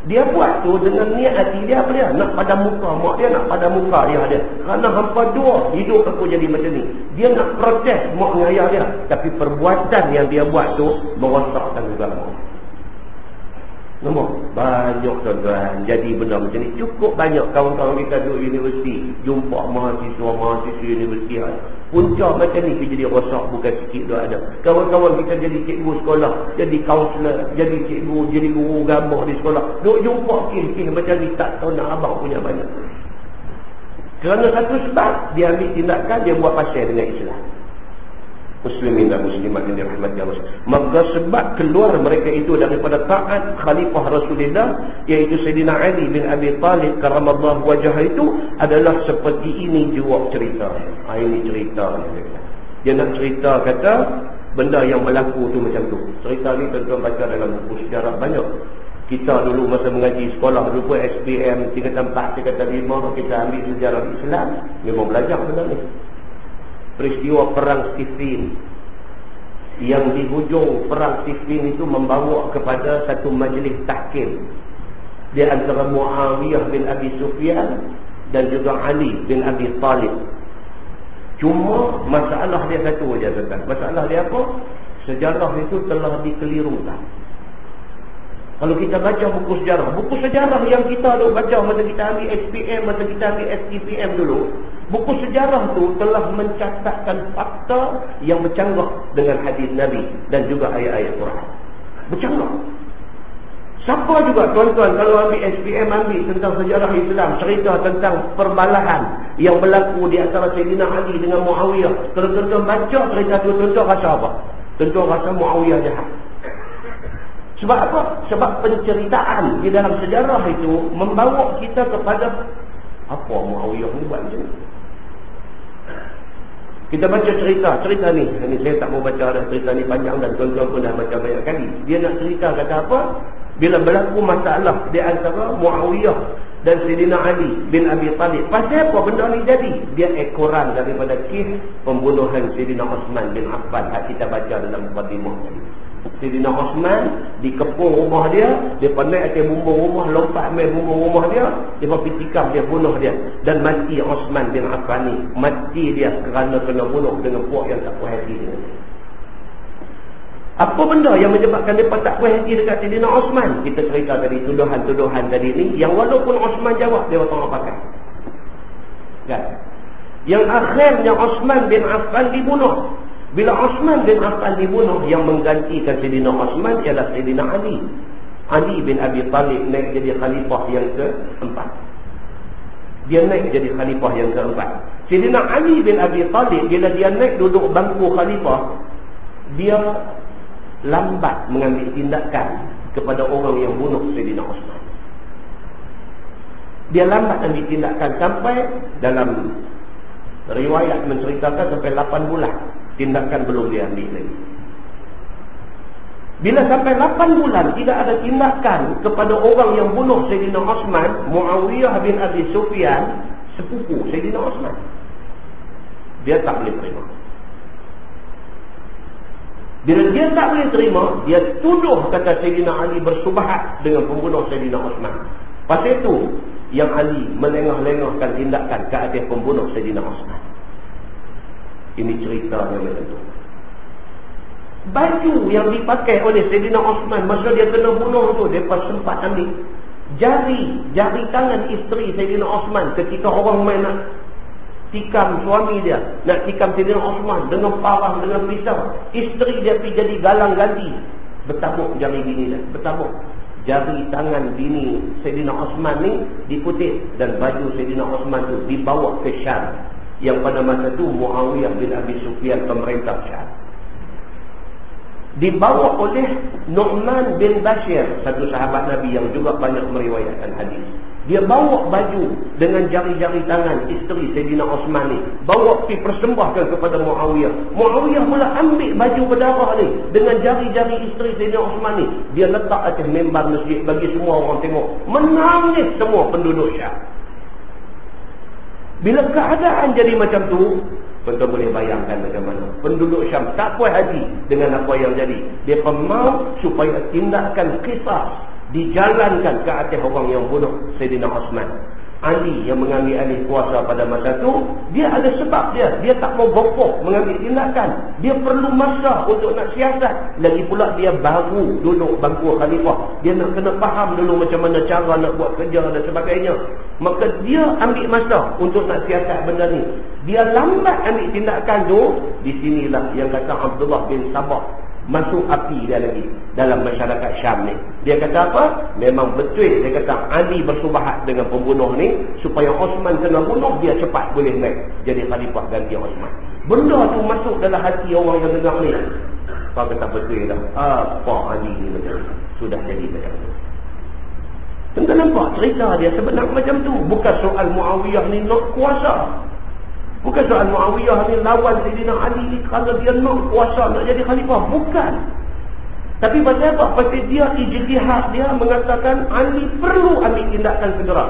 Dia buat tu dengan niat hati dia apa dia? Nak pada muka mak dia, nak pada muka ayah dia. Kerana hampa dua hidup aku jadi macam ni. Dia nak protes mak dengan ayah dia, tapi perbuatan yang dia buat tu merosakkan agama. Nombor banyak tuan-tuan jadi benda macam ni. Cukup banyak kawan-kawan kita duduk universiti, jumpa mahasiswa-mahasiswa universiti punca macam ni jadi rosak, bukan sikit dah ada. Kawan-kawan kita jadi cikgu sekolah, jadi kaunselor, jadi cikgu, jadi guru agama di sekolah, duk jumpa kes-kes macam ni, tak tahu nak abang punya banyak. Kerana satu sebab dia ambil tindakan, dia buat pasal dengan Islam. Muslimin dan muslimat yang dirahmati Allah. Maka sebab keluar mereka itu daripada taat khalifah Rasulullah, iaitu Sayyidina Ali bin Abi Talib karramallahu wajhah, itu adalah seperti ini juga cerita. Ini cerita dia nak cerita, kata benda yang berlaku tu macam tu. Cerita ni tuan-tuan baca dalam buku sejarah banyak. Kita dulu masa mengaji sekolah dulu SPM tingkatan 4, tingkatan 5, kita ambil sejarah Islam, memang belajar benda ni. Peristiwa perang Siffin, yang di hujung perang Siffin itu membawa kepada satu majlis tahkim di antara Muawiyah bin Abi Sufyan dan juga Ali bin Abi Talib. Cuma masalah dia satu saja, tuan. Masalah dia apa? Sejarah itu telah dikelirukan. Kalau kita baca buku sejarah yang kita dulu baca masa kita ambil SPM, masa kita ambil STPM dulu, buku sejarah tu telah mencatatkan fakta yang bercanggah dengan hadis Nabi dan juga ayat-ayat Quran. Bercanggah. Siapa juga tuan-tuan kalau ambil SPM, ambil tentang sejarah Islam, cerita tentang perbalahan yang berlaku di antara Sayyidina Ali dengan Muawiyah. Kalau tuan-tuan baca cerita tu, tuan-tuan rasa apa? Tuan-tuan rasa Muawiyah jahat. Sebab apa? Sebab penceritaan di dalam sejarah itu membawa kita kepada apa Muawiyah ni buat macam ni. Kita baca cerita ni saya tak mau baca dah, cerita ni panjang dan tuan-tuan pun dah baca banyak kali. Dia nak cerita kata apa? Bila berlaku masalah di antara Muawiyah dan Sayyidina Ali bin Abi Talib. Pasal apa benda ni jadi? Dia ekoran daripada kes pembunuhan Sayyidina Osman bin Affan yang kita baca dalam mukadimah tadi. Sayyidina Osman dikepung rumah dia, dia naik atas bumbung rumah, lompat main bumbung rumah dia, dia pergi tikam dia, bunuh dia. Dan mati Osman bin Affan ni. Mati dia kerana kena bunuh dengan puak yang tak puas hati dengan dia. Apa benda yang menyebabkan mereka tak puas hati dekat Sayyidina Osman? Kita cerita tadi, tuduhan-tuduhan tadi ni, yang walaupun Osman jawab, dia tak pakai. Kan? Yang akhirnya Osman bin Affan dibunuh. Bila Osman bin Affan dibunuh, yang menggantikan Sayyidina Osman ialah Sayyidina Ali. Ali bin Abi Talib naik jadi khalifah yang keempat. Dia naik jadi khalifah yang keempat. Sayyidina Ali bin Abi Talib bila dia naik duduk bangku khalifah, dia lambat mengambil tindakan kepada orang yang bunuh Sayyidina Osman. Dia lambat ambil tindakan sampai dalam riwayat menceritakan sampai 8 bulan tindakan belum dia ambil lagi. Bila sampai 8 bulan tidak ada tindakan kepada orang yang bunuh Sayyidina Osman, Muawiyah bin Abi Sufyan, sepupu Sayyidina Osman, dia tak boleh terima. Bila dia tak boleh terima, dia tuduh kata Sayyidina Ali bersubhat dengan pembunuh Sayyidina Osman. Pasal itu yang Ali melengah-lengahkan tindakan ke atas pembunuh Sayyidina Osman. Ini ceritanya macam tu. Baju yang dipakai oleh Sayyidina Osman masa dia kena bunuh tu, mereka sempat ambil jari tangan isteri Sayyidina Osman ketika orang main nak tikam suami dia, nak tikam Sayyidina Osman dengan parah, dengan pisau. Isteri dia pergi jadi galang ganti, bertabuk jari bini dia, bertabuk. Jari tangan bini Sayyidina Osman ni diputih dan baju Sayyidina Osman tu dibawa ke Syam, yang pada masa tu Muawiyah bin Abi Sufyan pemerintah Syam. Dibawa oleh Nu'man bin Bashir, satu sahabat Nabi yang juga banyak meriwayatkan hadis. Dia bawa baju dengan jari-jari tangan isteri Sayyidina Osman ni, bawa pergi persembahkan kepada Muawiyah. Muawiyah pula ambil baju berdarah ni dengan jari-jari isteri Sayyidina Osman ni, dia letak atas mimbar masjid bagi semua orang tengok. Menangis semua penduduk Syam. Bila keadaan jadi macam tu, tuan-tuan boleh bayangkan macam mana penduduk Syam tak puas hati dengan apa yang jadi. Dia mahu supaya tindakan qisas dijalankan ke atas orang yang bunuh Sayyidina Osman. Ali yang mengambil alih kuasa pada masa tu, dia ada sebab dia tak mau gopoh mengambil tindakan. Dia perlu masa untuk nak siasat. Lagi pula dia baru duduk bangku khalifah, dia nak kena faham dulu macam mana cara nak buat kerja dan sebagainya. Maka dia ambil masa untuk nak siasat benda ni. Dia lambat ambil tindakan tu. Di sinilah yang kata Abdullah bin Sabah masuk api dia lagi dalam masyarakat Syam ni. Dia kata apa? Memang betul. Dia kata Ali bersubhat dengan pembunuh ni supaya Osman kena bunuh, dia cepat boleh naik jadi khalifah ganti Osman. Benda tu masuk dalam hati orang yang dengar ni. Kau kata betul dah. Apa Ali ni macam tu? Sudah jadi macam tu. Tentang nampak cerita dia sebenarnya macam tu. Bukan soal Muawiyah ni nak kuasa. Bukan soal Muawiyah ni lawan Sayyidina Ali ni kerana dia nak kuasa, nak jadi khalifah. Bukan. Tapi pasal apa? Pasal dia ijtihad, dia mengatakan Ali perlu ambil tindakan segera.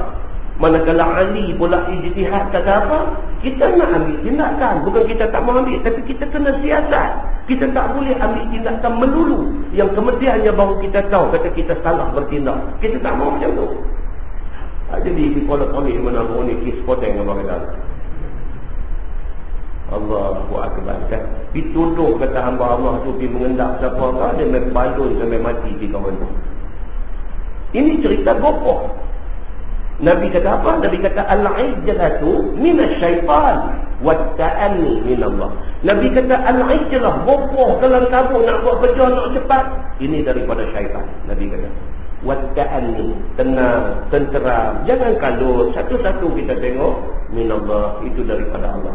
Manakala Ali pula ijtihad kata apa? Kita nak ambil tindakan. Bukan kita tak mau ambil, tapi kita kena siasat. Kita tak boleh ambil tindakan melulu yang kemudiannya baru kita tahu kata kita salah bertindak. Kita tak mau macam tu. Jadi di polis mana pun ni kes poteng apa kata. Allahu Akbar kan. Dituduh kata hamba Allah tu pergi mengendap siapa kah, dia main balun sampai mati di kawan tu. Ini cerita gopoh. Nabi kata apa? Nabi kata al-ijlatu minasyaitan wat-ta'anni minallah. Nabi kata al-ijlah, gopoh kelang kabut nak buat kerja nak cepat, ini daripada syaitan. Nabi kata wat-ta'anni, tenang, tenteram, jangan kalut, satu-satu kita tengok, minallah, itu daripada Allah.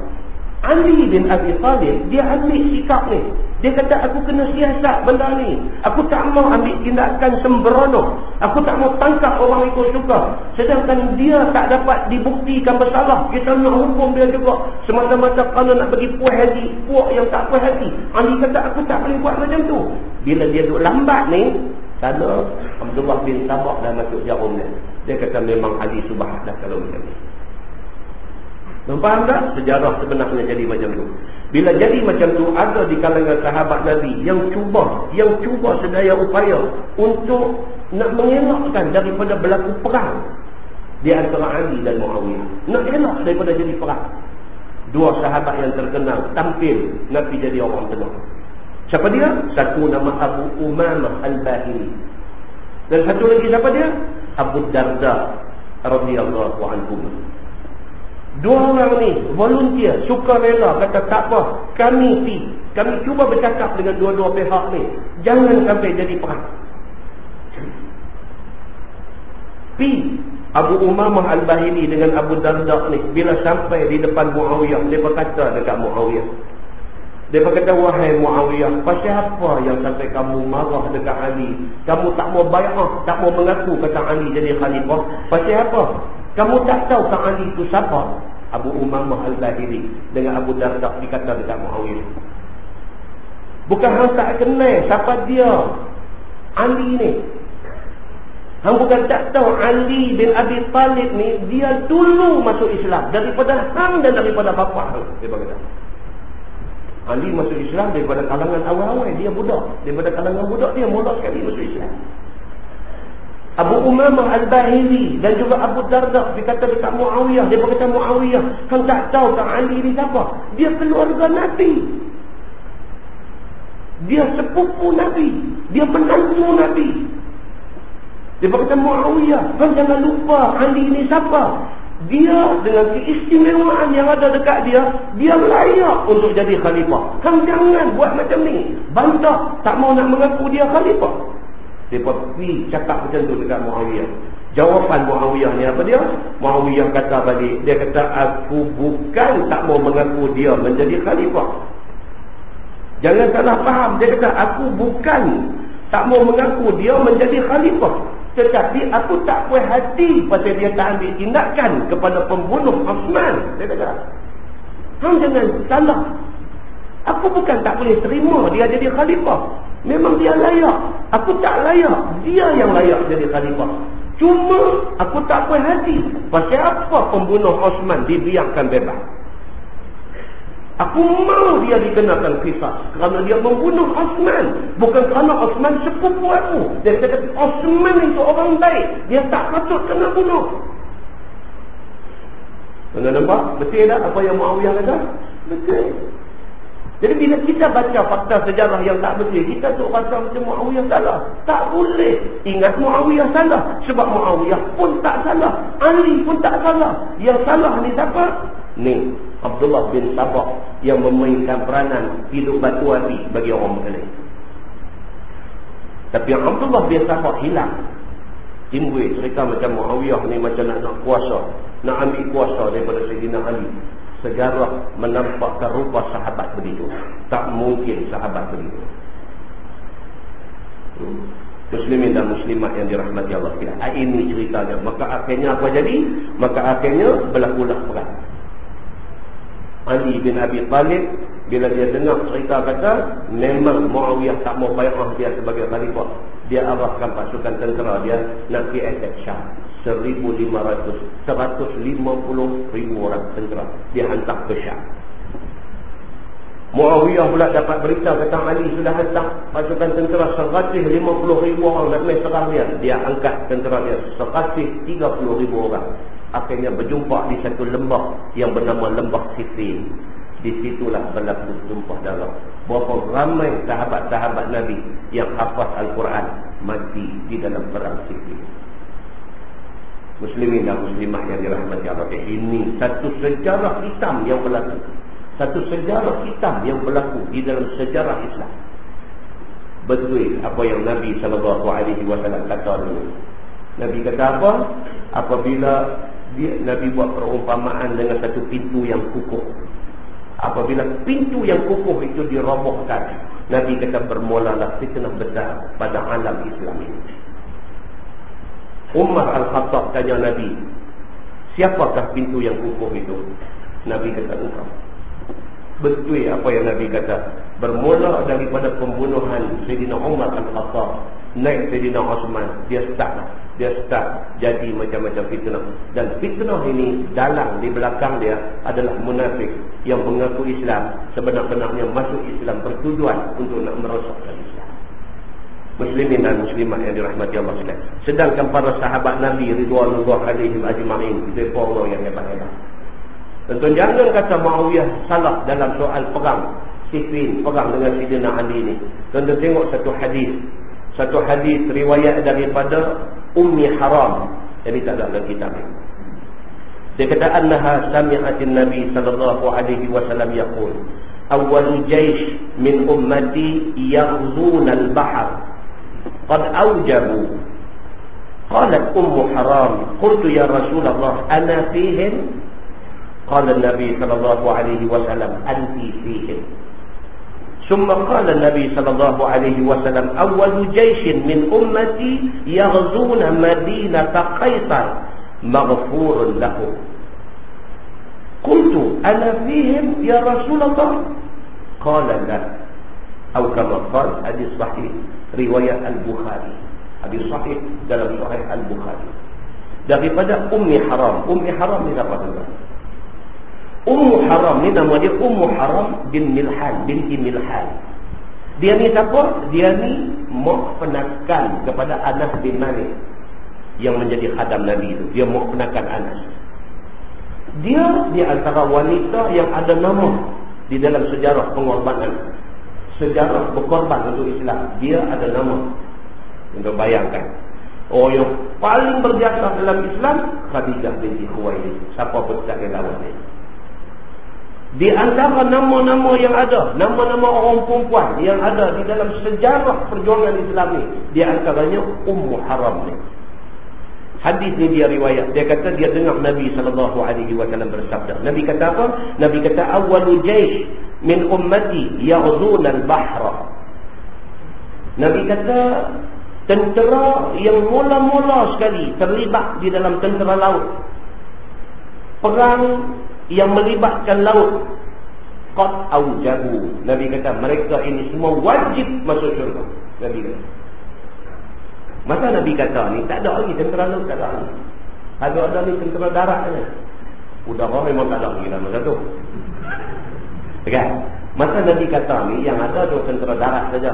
Ali bin Abi Talib, dia ambil sikap ni. Dia kata, aku kena siasat benda ni. Aku tak mau ambil tindakan sembrono. Aku tak mau tangkap orang ikut suka. Sedangkan dia tak dapat dibuktikan bersalah. Kita nak hukum dia juga. Semata-mata kalau nak bagi puas hati, puak yang tak puas hati. Ali kata, aku tak boleh buat macam tu. Bila dia duduk lambat ni, sana Abdullah bin Sabah dah masuk jarum dia. Dia kata, memang Ali subah dah kalau macam ni. Faham tak? Sejarah sebenarnya jadi macam tu. Bila jadi macam tu, ada di kalangan sahabat Nabi yang cuba sedaya upaya untuk nak mengelakkan daripada berlaku perang di antara Ali dan Muawiyah. Nak elak daripada jadi perang. Dua sahabat yang terkenal tampil Nabi jadi orang tengah. Siapa dia? Satu nama Abu Umamah Al-Bahili. Dan satu lagi siapa dia? Abu Darda radhiyallahu anhu. Dua orang ni volunteer, sukarela, kata tak apa, kami cuba bercakap dengan dua-dua pihak ni, jangan sampai jadi perang. Abu Umamah Al-Bahili dengan Abu Darda ni bila sampai di depan Muawiyah, dia berkata dekat Muawiyah, dia berkata, wahai Muawiyah, pasal apa yang sampai kamu marah dekat Ali? Kamu tak mau bai'ah, tak mau mengaku kata Ali jadi khalifah. Pasal apa? Kamu tak tahu Kang Ali itu siapa? Abu Umamah Al-Bahili dengan Abu Darda dikata dekat Muawiyah. Bukan hang tak kenal siapa dia Ali ni. Hang bukan tak tahu Ali bin Abi Talib ni, dia dulu masuk Islam daripada hang dan daripada bapa hang. Dia berkata, Ali masuk Islam daripada kalangan awal-awal, dia budak. Daripada kalangan budak dia mula sekali masuk Islam. Abu Umamah Al-Bahili dan juga Abu Darda dikata dekat Muawiyah. Dia berkata, Muawiyah, kau tak tahu Kang Ali ni siapa? Dia keluarga Nabi, dia sepupu Nabi, dia menantu Nabi. Dia berkata, Muawiyah, kau jangan lupa Ali ni siapa? Dia dengan keistimewaan yang ada dekat dia, dia layak untuk jadi khalifah. Kau jangan buat macam ni, bantah, tak mau nak mengaku dia khalifah. Dia pergi cakap macam tu dekat Muawiyah. Jawapan Muawiyah ni apa dia? Muawiyah kata balik, dia kata, aku bukan tak mau mengaku dia menjadi khalifah. Jangan salah faham. Dia kata, aku bukan tak mau mengaku dia menjadi khalifah, tetapi aku tak puas hati pasal dia tak ambil tindakan kepada pembunuh Osman. Dia kata, hang jangan salah. Aku bukan tak boleh terima dia jadi khalifah. Memang dia layak. Aku tak layak. Dia yang layak jadi khalifah. Cuma aku tak puas hati pasal apa pembunuh Osman dibiarkan bebas. Aku mau dia dikenakan kisah kerana dia membunuh Osman, bukan kerana Osman sepupu aku. Dia kata Osman itu orang baik, dia tak patut kena bunuh. Anda nampak? Betul tak apa yang Muawiyah kata? Betul. Jadi bila kita baca fakta sejarah yang tak betul, kita tu rasa macam Muawiyah salah. Tak boleh ingat Muawiyah salah, sebab Muawiyah pun tak salah, Ali pun tak salah. Yang salah ni siapa? Ni Abdullah bin Sabah yang memainkan peranan hidup batu api bagi orang lain. Tapi yang Abdullah bin Sabah hilang. Timbul cerita macam Muawiyah ni macam nak kuasa, nak ambil kuasa daripada Sayyidina Ali. Sejarah menampakkan rupa sahabat begitu. Tak mungkin sahabat begitu. Muslimin dan muslimat yang dirahmati Allah sekalian. Ini ceritanya. Maka akhirnya apa jadi? Maka akhirnya berlakulah perang. Ali bin Abi Talib bila dia dengar cerita kata memang Muawiyah tak mau bai'ah dia sebagai khalifah, dia arahkan pasukan tentera dia nak pergi attack Syam. 1,500 orang tentera dia hantar ke Syam. Muawiyah pula dapat berita kata Ali sudah hantar pasukan tentera 150,000 orang nak main serang dia. Dia angkat tentera dia 130,000 orang. Akhirnya berjumpa di satu lembah yang bernama Lembah Siffin. Di situlah berlaku tumpah darah. Berapa ramai sahabat-sahabat Nabi yang hafaz Al-Quran mati di dalam perang Siffin. Muslimin dan muslimah yang dirahmati Allah, ini satu sejarah hitam yang berlaku. Satu sejarah hitam yang berlaku di dalam sejarah Islam. Betul apa yang Nabi SAW kata dulu. Nabi kata apa? Apabila Nabi buat perumpamaan dengan satu pintu yang kukuh. Apabila pintu yang kukuh itu dirobohkan, Nabi kata bermulalah fitnah besar pada alam Islam ini. Umar Al-Khattab tanya Nabi, siapakah pintu yang kukuh itu? Nabi kata engkau. Betul apa yang Nabi kata. Bermula daripada pembunuhan Sayyidina Umar Al-Khattab, naik Sayyidina Osman, dia start jadi macam-macam fitnah. Dan fitnah ini dalang di belakang dia adalah munafik yang mengaku Islam, sebenar-benarnya masuk Islam bertujuan untuk nak merosakkan Islam. Muslimin dan muslimat yang dirahmati Allah sekalian. Sedangkan para sahabat Nabi ridwanullah alaihim ajma'in, mereka orang yang hebat-hebat. Tentu jangan kata Muawiyah salah dalam soal perang Siffin, perang dengan Sayyidina Ali ini. Tentu tengok satu hadis riwayat daripada Ummi Haram, jadi tak ada dalam kitab ini. Dia kata annaha sami'atin Nabi sallallahu alaihi wasallam yaqul awwal jaysh min ummati yaghzuna al-bahr qad awjabu. Qalat Ummu Haram qultu ya Rasulullah ana fihim? Qala Nabi sallallahu alaihi wasallam anti fihim. ثم قال النبي صلى الله عليه وسلم أول جيش من أمتي يغزون مدينة قيصر مغفور لهم. قلت أنا فيهم يا رسول الله؟ قال لا. أو كما قال حديث صحيح رواية البخاري. حديث صحيح dalam Sahih Al-Bukhari. Daripada Ummi Haram. Ummi Haram ni apa tuan? Ummu Haram ni nama dia Ummu Haram bin Milhan, binti Milhan. Dia ni siapa? Dia ni mak penakan kepada Anas bin Malik yang menjadi khadam Nabi itu. Dia mak penakan Anas. Dia di antara wanita yang ada nama di dalam sejarah pengorbanan, sejarah berkorban untuk Islam. Dia ada nama. Untuk bayangkan, orang yang paling berjasa dalam Islam Khadijah binti Khuwailid. Siapa pun tak kena lawan dia. Di antara nama-nama yang ada, nama-nama orang perempuan yang ada di dalam sejarah perjuangan Islam ni, di antaranya Ummu Haram ni. Hadis ni dia riwayat. Dia kata dia dengar Nabi SAW bersabda. Nabi kata apa? Nabi kata awwalu jaysh min ummati yaghzuna al-bahra. Nabi kata tentera yang mula-mula sekali terlibat di dalam tentera laut, perang yang melibatkan laut, qad aujabu. Nabi kata mereka ini semua wajib masuk syurga. Nabi kata. Masa Nabi kata ni tak ada lagi tentera laut, tak ada lagi. Ada ni tentera darat saja. Udara memang tak ada lagi dalam masa tu. Kan? Masa Nabi kata ni yang ada tu tentera darat saja,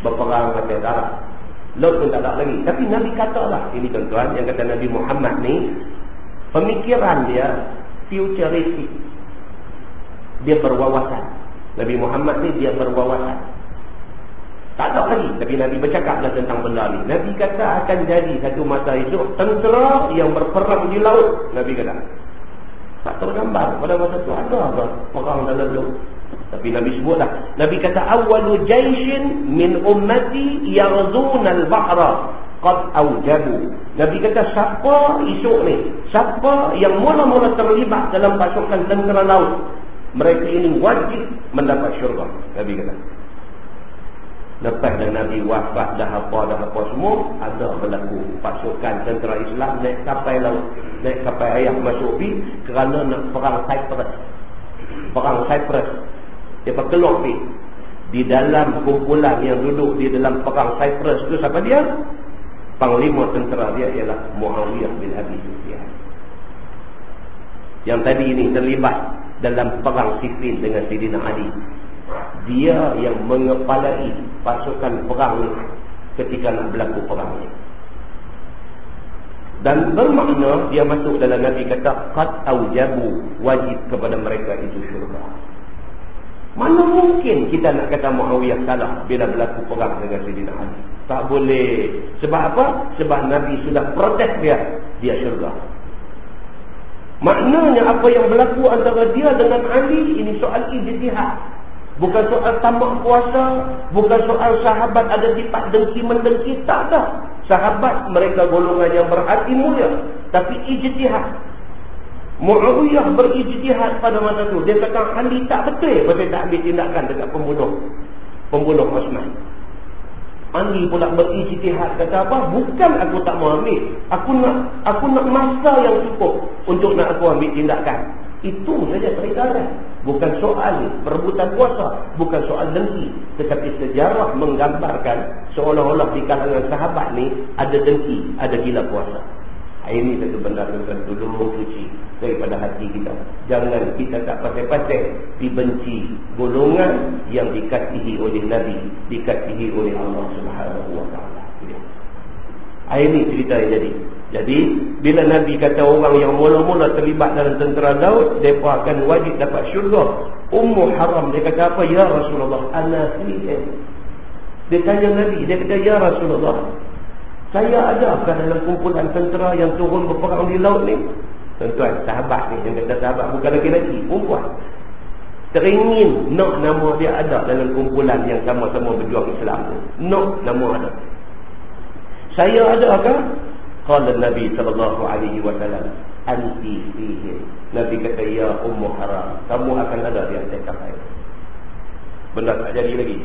berperang atas darat. Laut pun tak ada lagi. Tapi Nabi katalah, ini tuan-tuan yang kata Nabi Muhammad ni, pemikiran dia futuristik. Dia berwawasan. Nabi Muhammad ni dia berwawasan. Tak ada lagi, tapi Nabi bercakaplah tentang benda ni. Nabi kata akan jadi satu masa esok tentera yang berperang di laut. Nabi kata tak tergambar pada masa tu ada apa perang dalam laut. Tapi Nabi sebutlah. Nabi kata awwalu jayshin min ummati yaghzuna al-bahra qad aujabu. Nabi kata siapa esok ni, siapa yang mula-mula terlibat dalam pasukan tentera laut, mereka ini wajib mendapat syurga. Nabi kata. Lepas dah Nabi wafat, dah apa semua, ada berlaku pasukan tentera Islam naik kapal laut, naik kapal ayah masuk pi kerana nak perang Cyprus. Perang Cyprus. Dia keluar pi. Di dalam kumpulan yang duduk di dalam perang Cyprus tu siapa dia? Panglima tentera dia ialah Muawiyah bin Abi Sufyan. Yang tadi ini terlibat dalam perang Siffin dengan Sayyidina Ali. Dia yang mengepalai pasukan perang ni ketika nak berlaku perang ni. Dan bermakna dia masuk dalam Nabi kata qad aujabu, wajib kepada mereka itu syurga. Mana mungkin kita nak kata Muawiyah salah bila berlaku perang dengan Sayyidina Ali? Tak boleh. Sebab apa? Sebab Nabi sudah protes dia syurga. Maknanya apa yang berlaku antara dia dengan Ali ini soal ijtihad. Bukan soal tamak kuasa, bukan soal sahabat ada sifat dengki mendengki, tak ada. Sahabat mereka golongan yang berhati mulia, tapi ijtihad. Muawiyah berijtihad pada masa tu. Dia kata Ali tak betul pasal tak ambil tindakan dekat pembunuh Osman. Ali pula berijtihad, kata apa? Bukan aku tak mau ambil, aku nak masa yang cukup untuk nak aku ambil tindakan. Itu saja cerita dia. Bukan soal perebutan kuasa, bukan soal dengki, tetapi sejarah menggambarkan seolah-olah di kalangan sahabat ni ada dengki, ada gila kuasa. Ini satu benda yang tolong mencuci daripada hati kita. Jangan kita tak pasal-pasal dibenci golongan yang dikasihi oleh Nabi, dikasihi oleh Allah Subhanahu wa taala. Ini cerita yang jadi bila Nabi kata orang yang mula-mula terlibat dalam tentera Daud, mereka akan wajib dapat syurga. Ummu Haram dia kata apa? Ya Rasulullah, ana fihi. Dia tanya Nabi, dia kata ya Rasulullah, saya adakah dalam kumpulan tentera yang turun berperang di laut ni? Tuan-tuan, sahabat ni, yang kata sahabat bukan lelaki, perempuan. Teringin nak nama dia ada dalam kumpulan yang sama-sama berjuang Islam tu. Nak nama ada. Saya adakah? Qala Nabi sallallahu alaihi wasallam, anti fihi. Nabi kata ya Ummu Haram, kamu akan ada di atas kapal. Benda tak jadi lagi.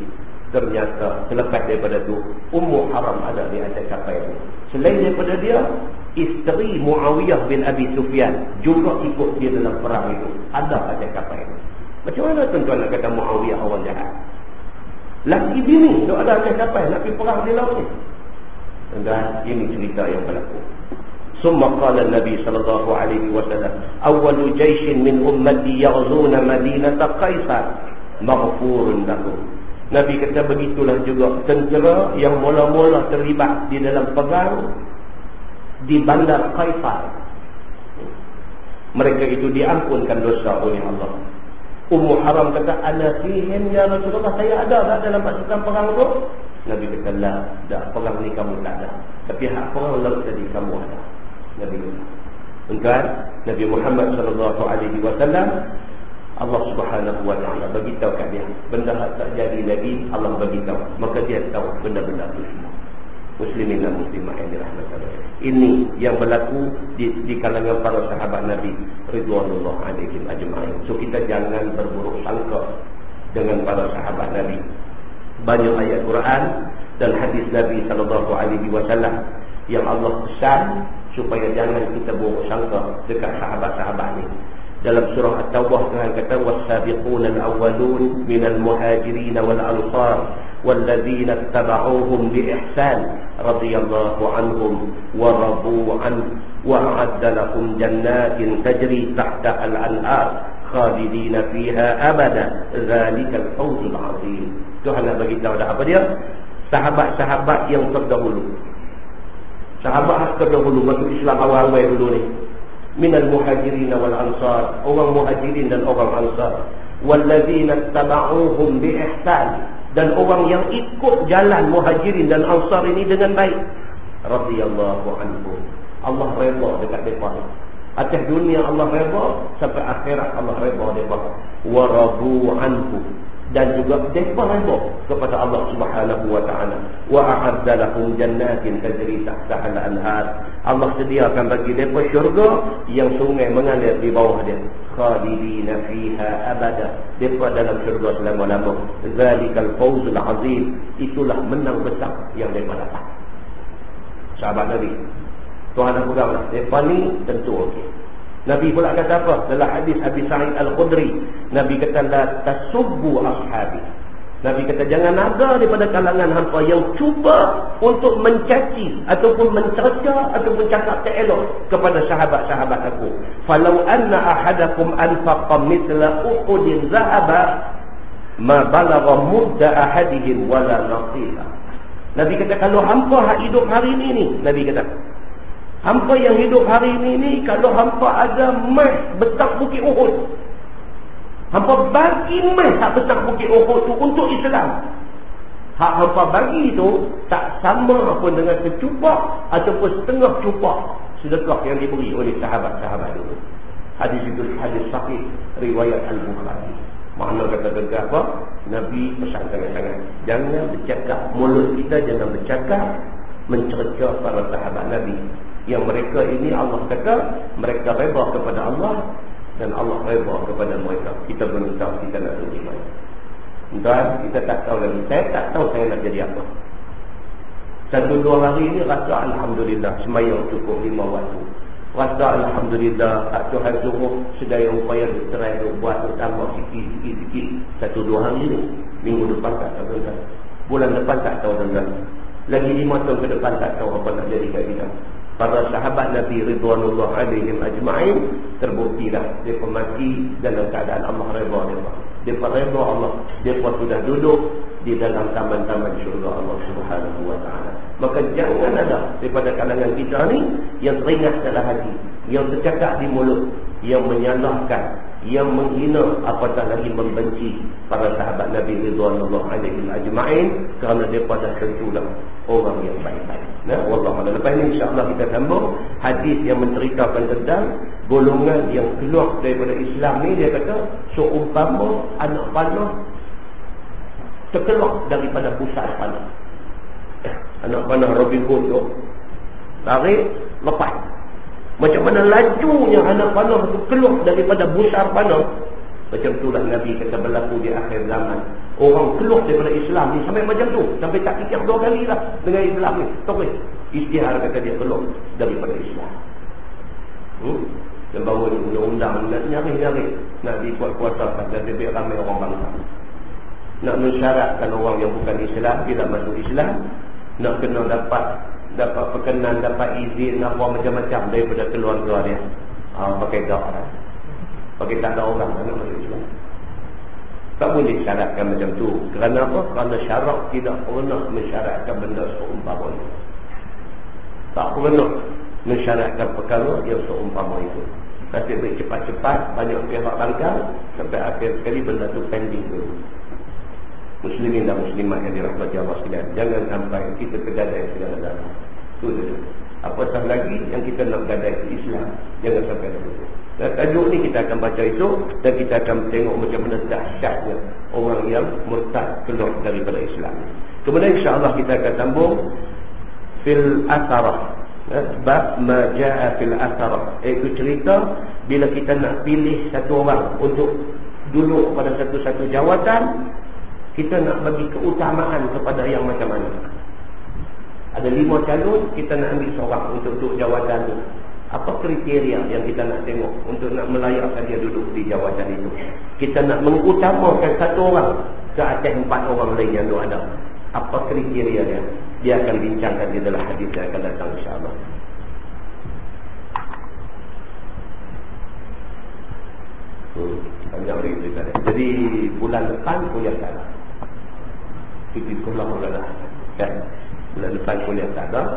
Ternyata selepas daripada tu Ummu Haram ada di atas kapal itu. Selain daripada dia, isteri Muawiyah bin Abi Sufyan juga ikut dia dalam perang itu, ada atas kapal itu. Macam mana tuan-tuan nak kata Muawiyah orang jahat? Laki bini tu ada atas kapal nak pergi perang di laut ni. Dan ini cerita yang berlaku. Summa qala Nabi sallallahu alaihi wasallam, awwalu jaishin min ummati yaghzuna madinata Qaisar maghfurun lahum. Nabi kata begitulah juga tentera yang mula-mula terlibat di dalam perang di bandar Qaisar. Mereka itu diampunkan dosa oleh Allah. Ummu Haram kata, ana fihim ya Rasulullah, saya ada tak dalam pasukan perang itu? Nabi kata, dah perang ni kamu tak ada, tapi hak perang laut tadi kamu ada. Nabi kata. Tuan, Nabi Muhammad sallallahu alaihi wasallam, Allah Subhanahu wa taala bagi tahu kat dia benda hak tak jadi lagi, Allah bagi tahu, maka dia tahu benda-benda itu semua. Muslimin dan muslimat yang dirahmati Allah. Ini yang berlaku di kalangan para sahabat Nabi ridwanullah alaihim ajma'in. So kita jangan berburuk sangka dengan para sahabat Nabi. Banyak ayat Quran dan hadis Nabi sallallahu alaihi wasallam yang Allah pesan supaya jangan kita buruk sangka dekat sahabat-sahabat ni. Dalam surah At-Taubah Tuhan kata, was-sabiquna al-awwalun minal muhajirin wal ansar walladzina ittaba'uuhum bi ihsan radhiyallahu anhum wa radu anhu wa a'adda lahum jannatin tajri tahtaha al-anhar khalidina fiha abada dzalikal fawzul 'azim. Tuhan nak bagi tahu dah apa dia? Sahabat-sahabat yang terdahulu. Sahabat terdahulu masuk Islam awal-awal dulu ni. Minal muhajirin wal ansar, orang muhajirin dan orang ansar. Walladzina ittaba'uuhum bi ihsan, dan orang yang ikut jalan muhajirin dan ansar ini dengan baik. Radhiyallahu anhum. Allah redha dekat mereka. Atas dunia Allah redha, sampai akhirat Allah redha mereka. Wa radu anhu, dan juga mereka redha kepada Allah Subhanahu wa taala. Wa a'adda lahum jannatin tajri tahtaha al-anhar. Allah sediakan bagi mereka syurga yang sungai mengalir di bawah dia. Khalidina fiha abada. Mereka dalam syurga selama-lama. Zalikal fawzul azim. Itulah menang besar yang mereka dapat. Sahabat Nabi, Tuhan nak peganglah mereka ni tentu okey. Nabi pula kata apa? Dalam hadis Abi Sa'id Al-Khudri, Nabi kata la tasubbu ashabi. Nabi kata jangan ada daripada kalangan hampa yang cuba untuk mencaci ataupun mencerca ataupun cakap tak elok kepada sahabat-sahabat aku. Falau anna ahadakum anfaqa mithla Uhudin dhahaba ma balagha mudda ahadihim wala nasiha. Nabi kata kalau hampa hidup hari ini, Nabi kata hampa yang hidup hari ini ni, kalau hampa ada emas betang bukit Uhud, Hampa bagi mai hak besar Bukit Uhud tu untuk Islam. Hak hampa bagi tu tak sama pun dengan secupak ataupun setengah cupak sedekah yang diberi oleh sahabat-sahabat dulu. Hadis itu hadis sahih riwayat Al-Bukhari. Makna kata-kata apa? Nabi pesan sangat-sangat, jangan bercakap, mulut kita jangan bercakap mencerca para sahabat Nabi. Yang mereka ini Allah kata mereka reda kepada Allah dan Allah reda kepada mereka. Kita belum tahu kita nak pergi mana. Dan kita tak tahu lagi. Saya tak tahu saya nak jadi apa. 1-2 hari ini rasa Alhamdulillah sembahyang cukup 5 waktu. Rasa Alhamdulillah Tuhan suruh sedaya upaya try buat tambah sikit-sikit 1-2 hari ni. Minggu depan tak tahu tuan. Bulan depan tak tahu tuan. Lagi 5 tahun ke depan tak tahu apa nak jadi kat kita. Para sahabat Nabi ridwanullah alaihim ajma'in terbukti dah mereka mati dalam keadaan Allah redha mereka. Mereka redha Allah. Mereka sudah duduk di dalam taman-taman syurga Allah Subhanahu wa taala. Maka jangan ada daripada kalangan kita ni yang teringat dalam hati, yang bercakap di mulut, yang menyalahkan, yang menghina, apatah lagi membenci para sahabat Nabi ridwanullah alaihim ajma'in, kerana mereka dah tentulah orang yang baik-baik. Nah, wallahu a'lam. Lepas ini insya-Allah kita sambung hadis yang menceritakan tentang golongan yang keluar daripada Islam ni. Dia kata seumpama anak panah terkeluar daripada pusat panah. Anak panah Robin Hood tu tarik lepas. Macam mana lajunya anak panah tu keluar daripada busar panah. Macam itulah Nabi kata berlaku di akhir zaman. Orang keluar daripada Islam ni sampai macam tu, sampai tak fikir 2 kali lah dengan Islam ni. Terus istihar kata dia keluar daripada Islam. Dan bawa undang-undang nak nyari-nyari, nak dikuat-kuatkan dan lebih ramai orang bangsa. Nak mensyaratkan orang yang bukan Islam bila masuk Islam, nak kena dapat perkenan, dapat izin apa macam-macam daripada keluarga dia. Pakai dak lah. Pakai tak ada orang nak masuk Islam. Tak boleh syaratkan macam tu. Kerana apa? Kerana syarat tidak pernah mensyaratkan benda seumpama itu. Tak pernah mensyaratkan perkara yang seumpama itu. Nanti baik cepat-cepat, banyak pihak bangkang, sampai akhir sekali benda tu pending dulu. Muslimin dan muslimat yang dirahmati Allah sekalian, jangan sampai kita tergadai segala-galanya. Itu saja. Apatah lagi yang kita nak gadai ke Islam, jangan sampai begitu. Dan tajuk ni kita akan baca esok, dan kita akan tengok macam mana dahsyatnya orang yang murtad keluar daripada Islam. Kemudian insya-Allah kita akan sambung fil atharah, bab ma jaa fil atharah, iaitu cerita bila kita nak pilih satu orang untuk duduk pada satu-satu jawatan, kita nak bagi keutamaan kepada yang macam mana. Ada 5 calon, kita nak ambil seorang untuk duduk jawatan itu. Apa kriteria yang kita nak tengok untuk nak melayakkan dia duduk di jawatan itu? Kita nak mengutamakan satu orang ke atas 4 orang lain yang ada. Apa kriteria dia? Dia akan bincangkan di dalam hadis yang akan datang insya-Allah. Panjang cerita tadi. Jadi bulan depan kuliah tak ada. Kita sekolah dah kan. Bulan depan kuliah tak ada.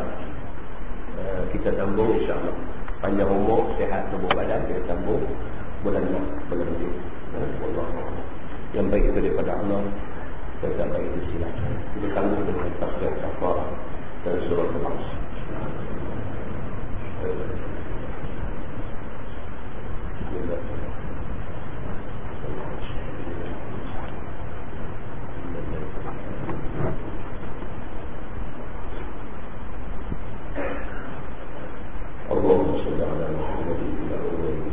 Kita sambung insya-Allah. Panjang umur, sihat tubuh badan, kita sambung bulan ini. Allah. Yang baik itu daripada Allah, dan tak baik itu silakan. Kita tanggung dengan tafsir kafarah dan surah Al-Asr. اللهم صل على محمد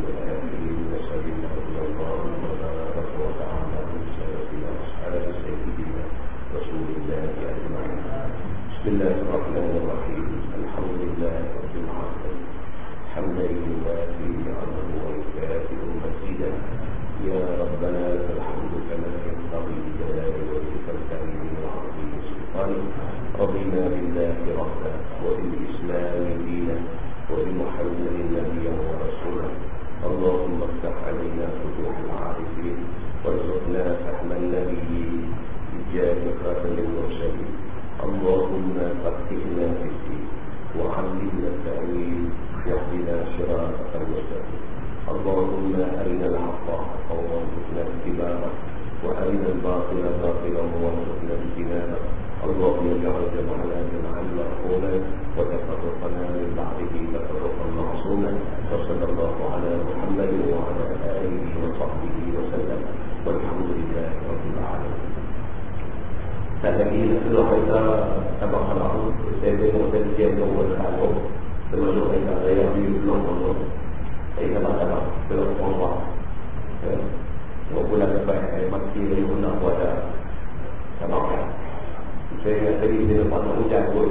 وعلى آله وصحبه وسلم وبارك وتعالى من سيدنا أصحاب سيدنا رسول الله أجمعين. بسم الله الرحمن الرحيم. الحمد لله رب العالمين حمدا يوافي نعمه ويكافئ مزيدا. يا ربنا لك الحمد كما ينبغي لجلال وجهك الكريم وعظيم سلطانك. رضينا بالله ربا وبالإسلام دينا وبمحمد نبيا ورسولا. اللهم افتح علينا فتوح العارفين وارزقنا فهم النبيين بجاه خاتم المرسلين. اللهم فقهنا في الدين وعلمنا التأويل واهدنا صراطك المستقيم. اللهم أرنا الحق حقا وارزقنا اتباعه وأرنا الباطل باطلا وارزقنا اجتنابه اللهم اجعل جمعنا جمعا مرحوما وتفرقنا من بعده تفرقا معصوما وصلى الله على محمد وعلى آله وصحبه وسلم والحمد لله رب العالمين. Dan lagi setelah kita sabak salam, saya tengok dan dia tengok kalau termasuk kita yang di belum Allah. Saya sabak belum Allah. Semua bulan lepas mati dari guna puasa sabak. Saya tadi dia dapat hujan pun.